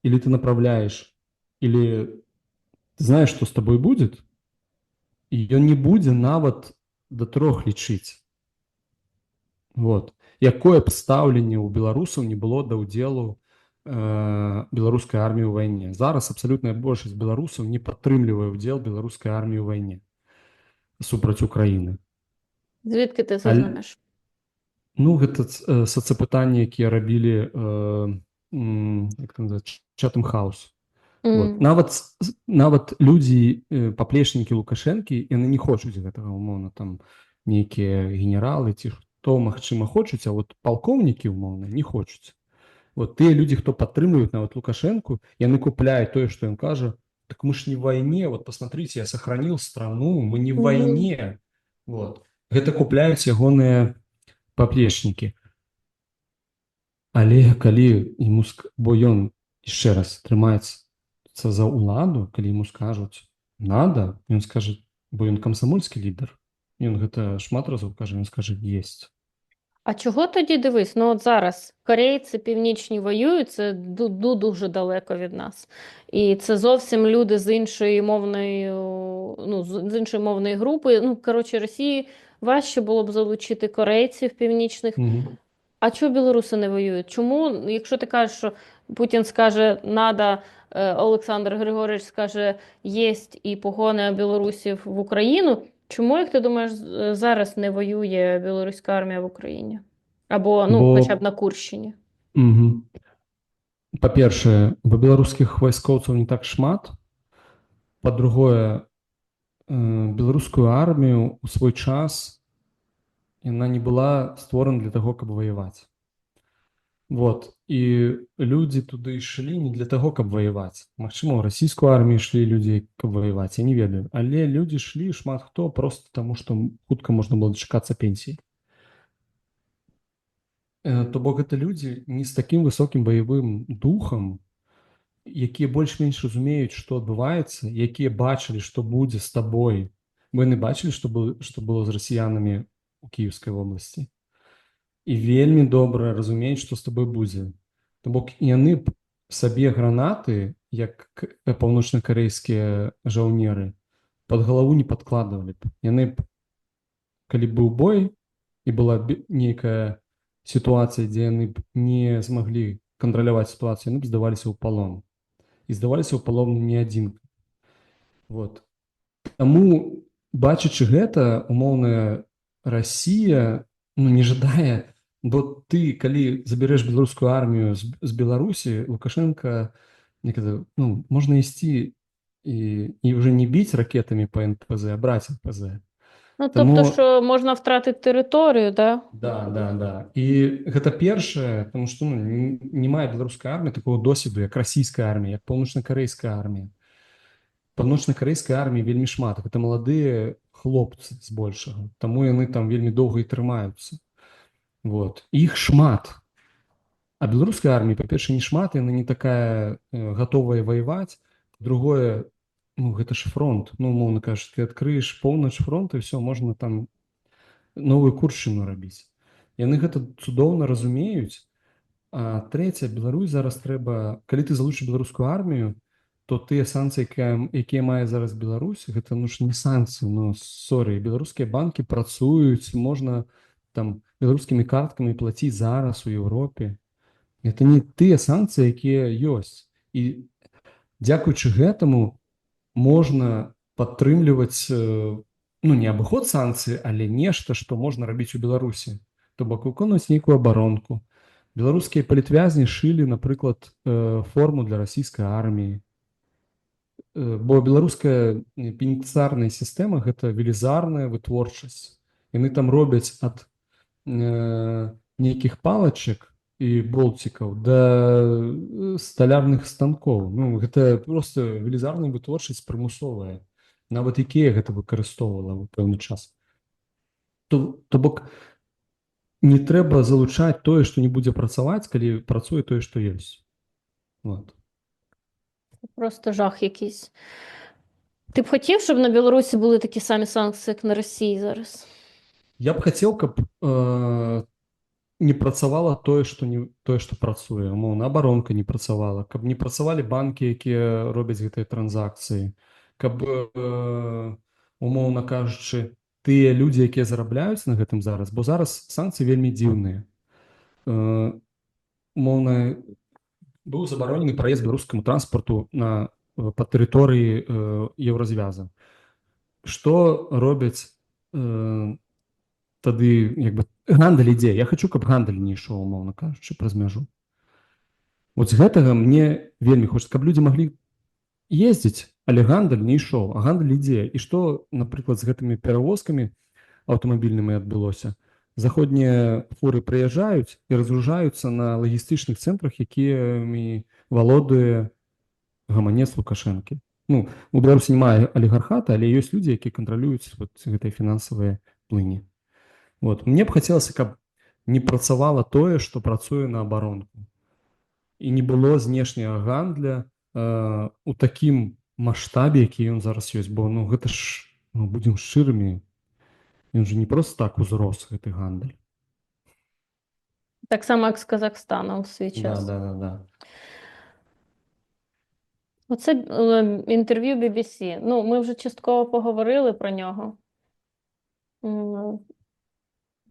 или ты направляешь, или ты знаешь, что с тобой будет, и ён не будзе нават до 3 лічыць. Якое б стаўленне ў беларусаў не было да ўдзелу беларускай арміі ў вайне. Зараз абсалютная большасць беларусаў не падтрымлівае ўдзел беларускай арміі ў вайне супраць Украіны. Звідки ти це знаєш? Гэта соцапытанні, якія рабілі Chatham House. Нават людзі, паплечнікі Лукашэнкі, яны не хочуць гэтага, умоўна, там нейкія генералы ці хто, магчыма, хочуць, а палкоўнікі, умоўна, не хочуць. Тыя людзі, хто падтрымліваюць нават Лукашэнку, яны купляюць тое, што ён кажа: так мы ж не в войне, посмотрите, я сохранил страну, мы не в войне. Гэта купляюць ягоныя паплечнікі. Але калі ему, бо ён яшчэ раз трымаецца за ўладу, калі ему скажуць надо, ён скажа, бо ён камсамольскі лідар, ён гэта шмат разоў кажа, ён скажа єсть. А чого тоді, дивись, от зараз корейці північні воюють, це дуже далеко від нас. І це зовсім люди з іншої мовної, з іншої мовної групи. Коротше, Росії важче було б залучити корейців північних. А чого білоруси не воюють? Чому, якщо ти кажеш, що Путін скаже «надо», Олександр Григорович скаже «єсть» і погони білорусів в Україну, чому, як ти думаєш, зараз не воює білоруська армія в Україні? Або, хоча б на Курщині? Па-першае, бо беларускіх вайскоўцаў не так шмат. Па-другое, беларускую армію ў свой час яна не была створана для таго, каб ваяваць. І людзі туды ішлі не для таго, каб ваяваць. Магчыма, у расійскую армію ішлі людзі, каб ваяваць, я не ведаю. Але людзі ішлі шмат хто проста таму, што хутка можна было дачакацца пенсіі. То бок гэта людзі не з такім высокім баявым духам, якія больш-менш разумеюць, што адбываецца, якія бачылі, што будзе з табой. Бо яны бачылі, што было з расіянамі ў Кіеўскай вобласці. І вельмі добра разумеюць, што з табой будзе. То бок яны б сабе гранаты, як паўночна-карэйскія жаўнеры, пад галаву не падкладвалі б. Яны б, калі быў бой і была нейкая сітуацыя, дзе яны б не змаглі кантраляваць сітуацыю, яны б здаваліся ў палон. І здаваліся ў палон не адзін. Таму, бачачы гэта, умоўная Расія не жадае Бо ты, калі забярэш беларускую армію з Беларусі, Лукашенко, ну, можна ісці і уже не біць ракетамі па НПЗ, а браць НПЗ. Ну, тобто, Таму що можна втратити територію, да? да. І гэта першае, тому што ну, не мае беларуская армія такого досведу, як расійская армія, як паўночна-карэйская армія. Паўночна-карэйскай арміі вельмі шмат. Гэта маладыя хлопцы збольшага. Таму яны там вельмі доўга і трымаюцца. Вот. Іх шмат. А беларускай арміі, па-першае, не шмат, яна не такая гатовая ваяваць. Другое, ну, гэта ж фронт. Ну, умоўна кажучы, ты адкрыеш поўнач фронта, і все, можна там новую куршчыну рабіць. Яны гэта цудоўна разумеюць. А трэцяе, Беларусь зараз трэба... Калі ты залучыш беларускую армію, то тыя санкцыі, якія мае зараз Беларусь, гэта ну ж не санкцыі, ну, сорі, беларускія банкі працуюць, можна там беларускімі карткамі плаціць зараз у Еўропе. Гэта не тыя санкцыі, якія ёсць. І дзякуючы гэтаму можна падтрымліваць, ну, не абыход санкцыі, але нешта, што можна рабіць у Беларусі. То бок выконваць нейкую абаронку. Беларускія палітвязні шылі, напрыклад, форму для расійскай арміі. Бо беларуская пенітэнцыярная сістэма – гэта велізарная вытворчасць. Яны там робяць ад нейкіх палачак і болцікаў да сталярных станкоў. Ну, гэта проста велізарная вытворчасць прымусовая. Нават Ікея гэта выкарыстоўвала ў пэўны час. То бок не трэба залучаць тое, што не будзе працаваць, калі працуе тое, што ёсць. Вот. Просто жах якийсь. Ти б хотів, щоб на Білорусі були такі самі санкції, як на Росії зараз? Я б хацеў, каб не працавала тое, што працуе. Умоўна, абаронка не працавала, каб не працавалі банкі, якія робяць гэтыя транзакцыі, каб, умоўна кажучы, тыя людзі, якія зарабляюць на гэтым зараз, бо зараз санкцыі вельмі дзіўныя. Умоўна, быў забаронены праезд беларускаму транспарту па тэрыторыі Еўразвяза. Што робяць тады, як бы, гандаль ідзе. Я хачу, каб гандаль не ішоў, умоўна кажучы, праз мяжу. Вот з гэтага мне вельмі хочацца, каб людзі маглі ездзіць, але гандаль не ішоў, а гандаль ідзе. І што, напрыклад, з гэтымі перавозкамі аўтамабільнымі адбылося? Заходнія фуры прыязджаюць і разгружаюцца на лагістычных цэнтрах, якімі валодае гаманец Лукашэнкі. Ну, у Беларусі немає алігархата, але ёсць людзі, якія кантралююць вот гэтыя фінансавыя плыні. Вот. Мне б хацелася, каб не працавала тое, што працуе на абаронку. І не было знешняга гандля у такім маштабе, які ён зараз ёсць. Бо ну, гэта ж, ну, будзем шчырымі, ён же не просто так узрос, гэты гандаль. Так само, як з Казахстаном в свій час. Да. Оце інтерв'ю BBC. Ну, ми вже частково поговорили про нього.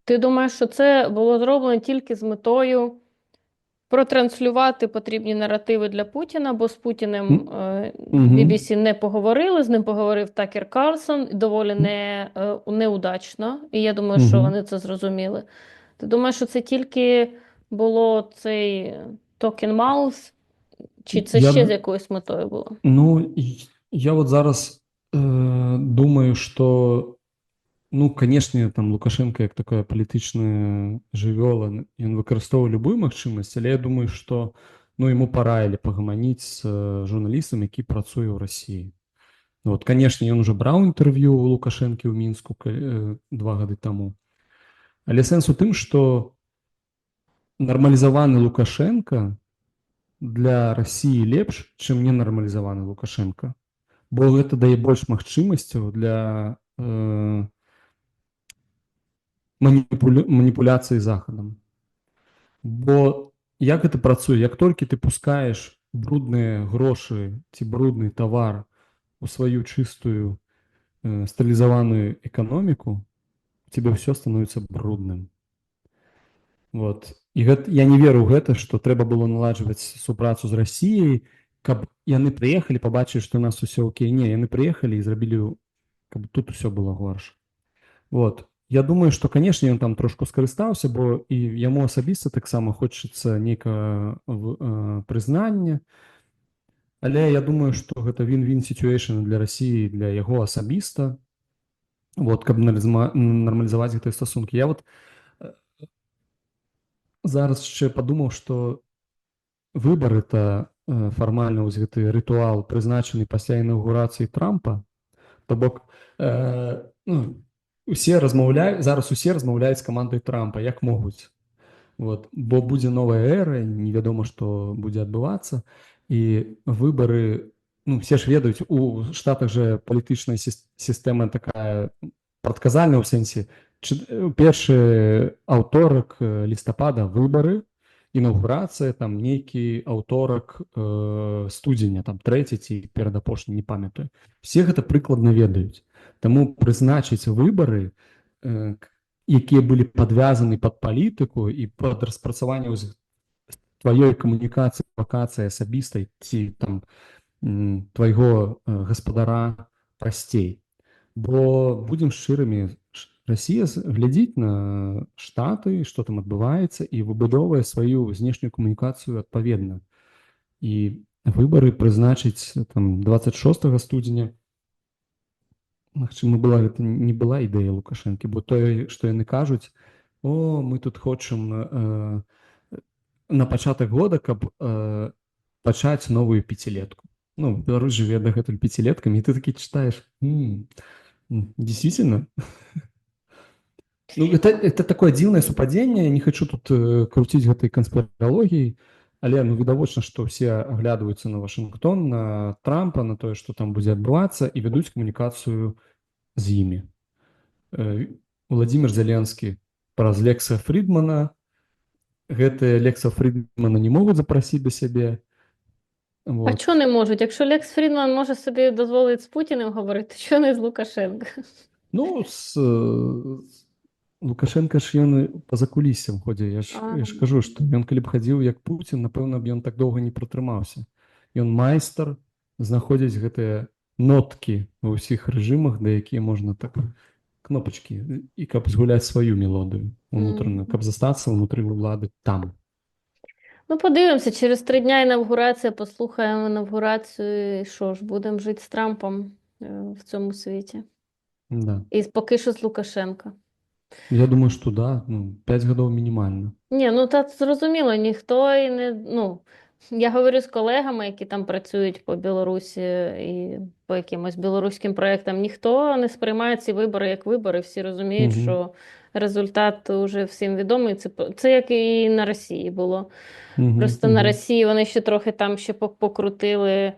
Ти думаєш, що це було зроблено тільки з метою протранслювати потрібні наративи для Путіна, бо з Путіним BBC не поговорили, з ним поговорив Такер Карлсон, доволі неудачно, і я думаю, що вони це зрозуміли. Ти думаєш, що це тільки було цей token mouth, чи це ще з якоюсь метою було? Ну, я от зараз думаю, що ну, канешне, там Лукашенко як такая палітычная жывёла, ён выкарыстоўвае любую магчымасць, але я думаю, што ну, яму параілі пагаманіць з журналістам, які працуе ў Расіі. Вот, канешне, ён уже браў інтэрв'ю у Лукашэнкі ў Мінску 2 гады таму. Але сэнс у тым, што нармалізаваны Лукашенко для Расіі лепш, чым ненармалізаваны Лукашенко. Бо гэта дае больш магчымасцяў для маніпуляцыі захадам. Бо як гэта працуе? Як толькі ты пускаеш брудныя грошы ці брудны тавар у сваю чыстую стылізаваную эканоміку, у тебе все становіцца брудным. Вот. І я не веру ў гэта, што трэба было наладжваць супрацу з Расіяй, каб яны прыехалі, пабачылі, што у нас усё окей. Не, яны прыехалі і зрабілі, каб тут усё было горш. Вот. Я думаю, што, канешне, ён там трошку скарыстаўся, бо і яму асабіста таксама хочацца нейкага прызнання. Але я думаю, што гэта win-win situation для Расіі, для яго асабіста, вот, каб нармалізаваць гэтыя стасункі. Я вот зараз яшчэ падумаў, што выбары-то фармальна вось гэты рытуал прызначаны пасля інаўгурацыі Трампа, то бок усе размаўляюць з камандай Трампа, як могуць. Вот, бо будзе новая эра, невядома, што будзе адбывацца, і выбары, все ж ведаюць, у Штатах же палітычная сістэма такая прадказальная, ў сэнсе, першы аўторак лістапада выбары, інаўгурацыя, там нейкі аўторак студзеня, там 3 ці перадапошні, не памятаю. Все гэта прыкладна ведаюць. Таму прызначыць выбары, якія былі падвязаны пад палітыку і пад распрацаванне тваёй камунікацыі, вакацыі асабістай ці там твайго гаспадара прасцей. Бо будзем шчырымі, Расія глядзіць на Штаты, што там адбываецца, і выбудоўвае сваю знешнюю камунікацыю адпаведна. І выбары прызначыць там 26 студзеня, магчыма, гэта не была ідэя Лукашэнкі, бо тое, што яны кажуць, мы тут хочам на пачатак года, каб пачаць новую пяцілетку. Беларусь жыве дагэтуль пяцілеткамі, і ты такі чытаеш, действительно? Это такое дзіўнае супадзенне, я не хочу тут круціць гэтай канспіралогіяй, але відавочна, што ўсе аглядваюцца на Вашынгтон, на Трампа, на тое, што там будзе адбывацца, і вядуць камунікацыю з імі. Владимир Зеленскі праз Лекса Фрідмана, гэтыя Лекса Фрідмана не могуць запрасіць да сябе. А чого не можуть? Якщо Лекс Фрідман може собі дозволити з Путіним говорити, що не з Лукашенко? Лукашенко ж ён па закуліссям ходзе. Я ж кажу, што ён калі б хадзіў як Пуцін, напэўна б ён так доўга не пратрымаўся. Ён майстар знаходзіць гэтыя ноткі ва ўсіх рэжымах, да якія можна так кнопачкі, і каб згуляць сваю мелодыю унутраную, каб застацца ўнутры ўлады там. Подивимося, через 3 дня інавгурація, послухаємо інавгурацію, і що ж, будемо жити з Трампом в цьому світі. Да. І поки що з Лукашенка. Я думаю, що да, 5 років мінімально. Ні, так зрозуміло, ніхто і не, я говорю з колегами, які там працюють по Білорусі і по якимось білоруським проєктам, ніхто не сприймає ці вибори як вибори, всі розуміють, що результат вже всім відомий, це як і на Росії було. Просто на Росії вони ще трохи там ще покрутили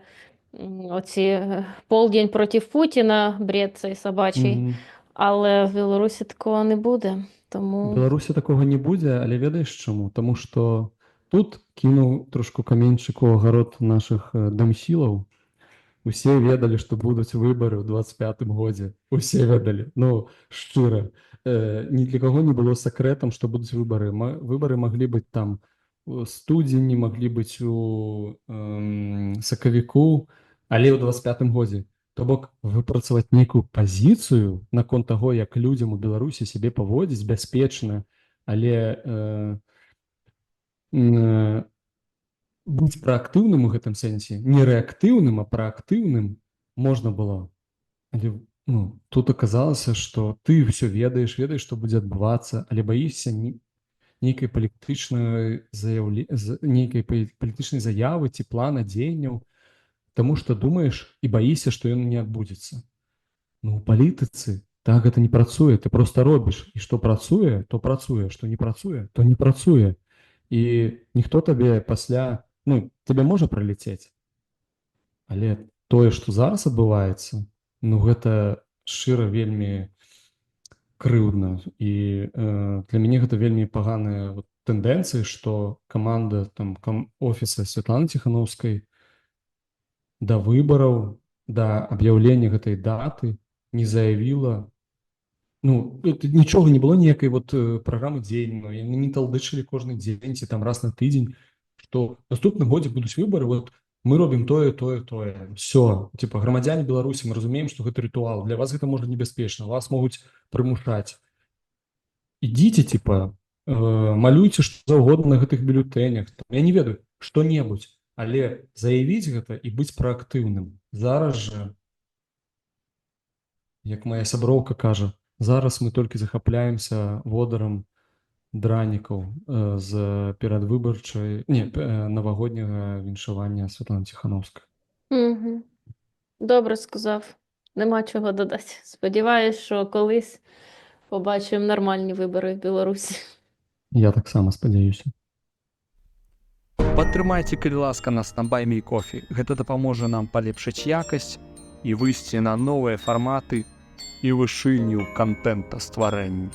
оці полдень проти Путіна, бред цей собачий, але в Білорусі такого не буде. Тому... В Білорусі такого не буде, але ведаєш чому? Тому що тут кинув трошку каменчик у огород наших дамсілаў. Усе ведалі, што будуць выбары ў 25-м годзе. Усе ведалі. Шчыра. Ні для каго не было сакрэтам, што будуць выбары. Выбары маглі быць там у студзені, маглі быць у сакавіку, але ў 25-м годзе. То бок выпрацаваць нейкую пазіцыю наконт таго, як людзям у Беларусі сябе паводзіць бяспечна, але быць праактыўным у гэтым сэнсе, не рэактыўным, а праактыўным можна было. Але тут аказалася, што ты ўсё ведаеш, што будзе адбывацца, але баішся нейкай палітычнай заявы ці плана дзеянняў, таму што думаеш і баішся, што ён не адбудзецца. У палітыцы так гэта не працуе, ты проста робіш, і што працуе, то працуе, што не працуе, то не працуе. І ніхто табе пасля, тебе можа пралецець, але тое, што зараз адбываецца, гэта шчыра вельмі крыўдна. І для мяне гэта вельмі паганыя тэндэнцыі, што каманда офіса Святланы Ціханаўскай да выбараў, да аб'яўлення гэтай даты не заявіла, нічога не было, ніякай праграмы дзеянняў, яны не талдычылі кожны дзень ці там раз на тыдзень, што ў наступным годзе будуць выбары, мы робім тое. Всё, грамадзяне Беларусі, мы разумеем, што гэта рытуал, для вас гэта можа небяспечна, вас могуць прымушаць. ідзіце типа малюйце што заўгодна на гэтых бюлетэнях, я не ведаю што-небудзь, але заявіць гэта і быць праактыўным зараз жа, як моя сяброўка кажа, зараз мы толькі захапляемся водарам дранікаў з перадвыбарчай навагодняга віншавання Святланы Ціхановскай. Угу. Добре сказав. Нема чого додати. Сподіваюсь, що колись побачимо нормальні вибори в Білорусі. Я таксама спадзяюся. Падтрымайце, калі ласка, нас на Buy Me Coffee. Гэта дапаможа нам палепшыць якасць і выйсці на новыя фарматы і вышыню кантэнта стварэння.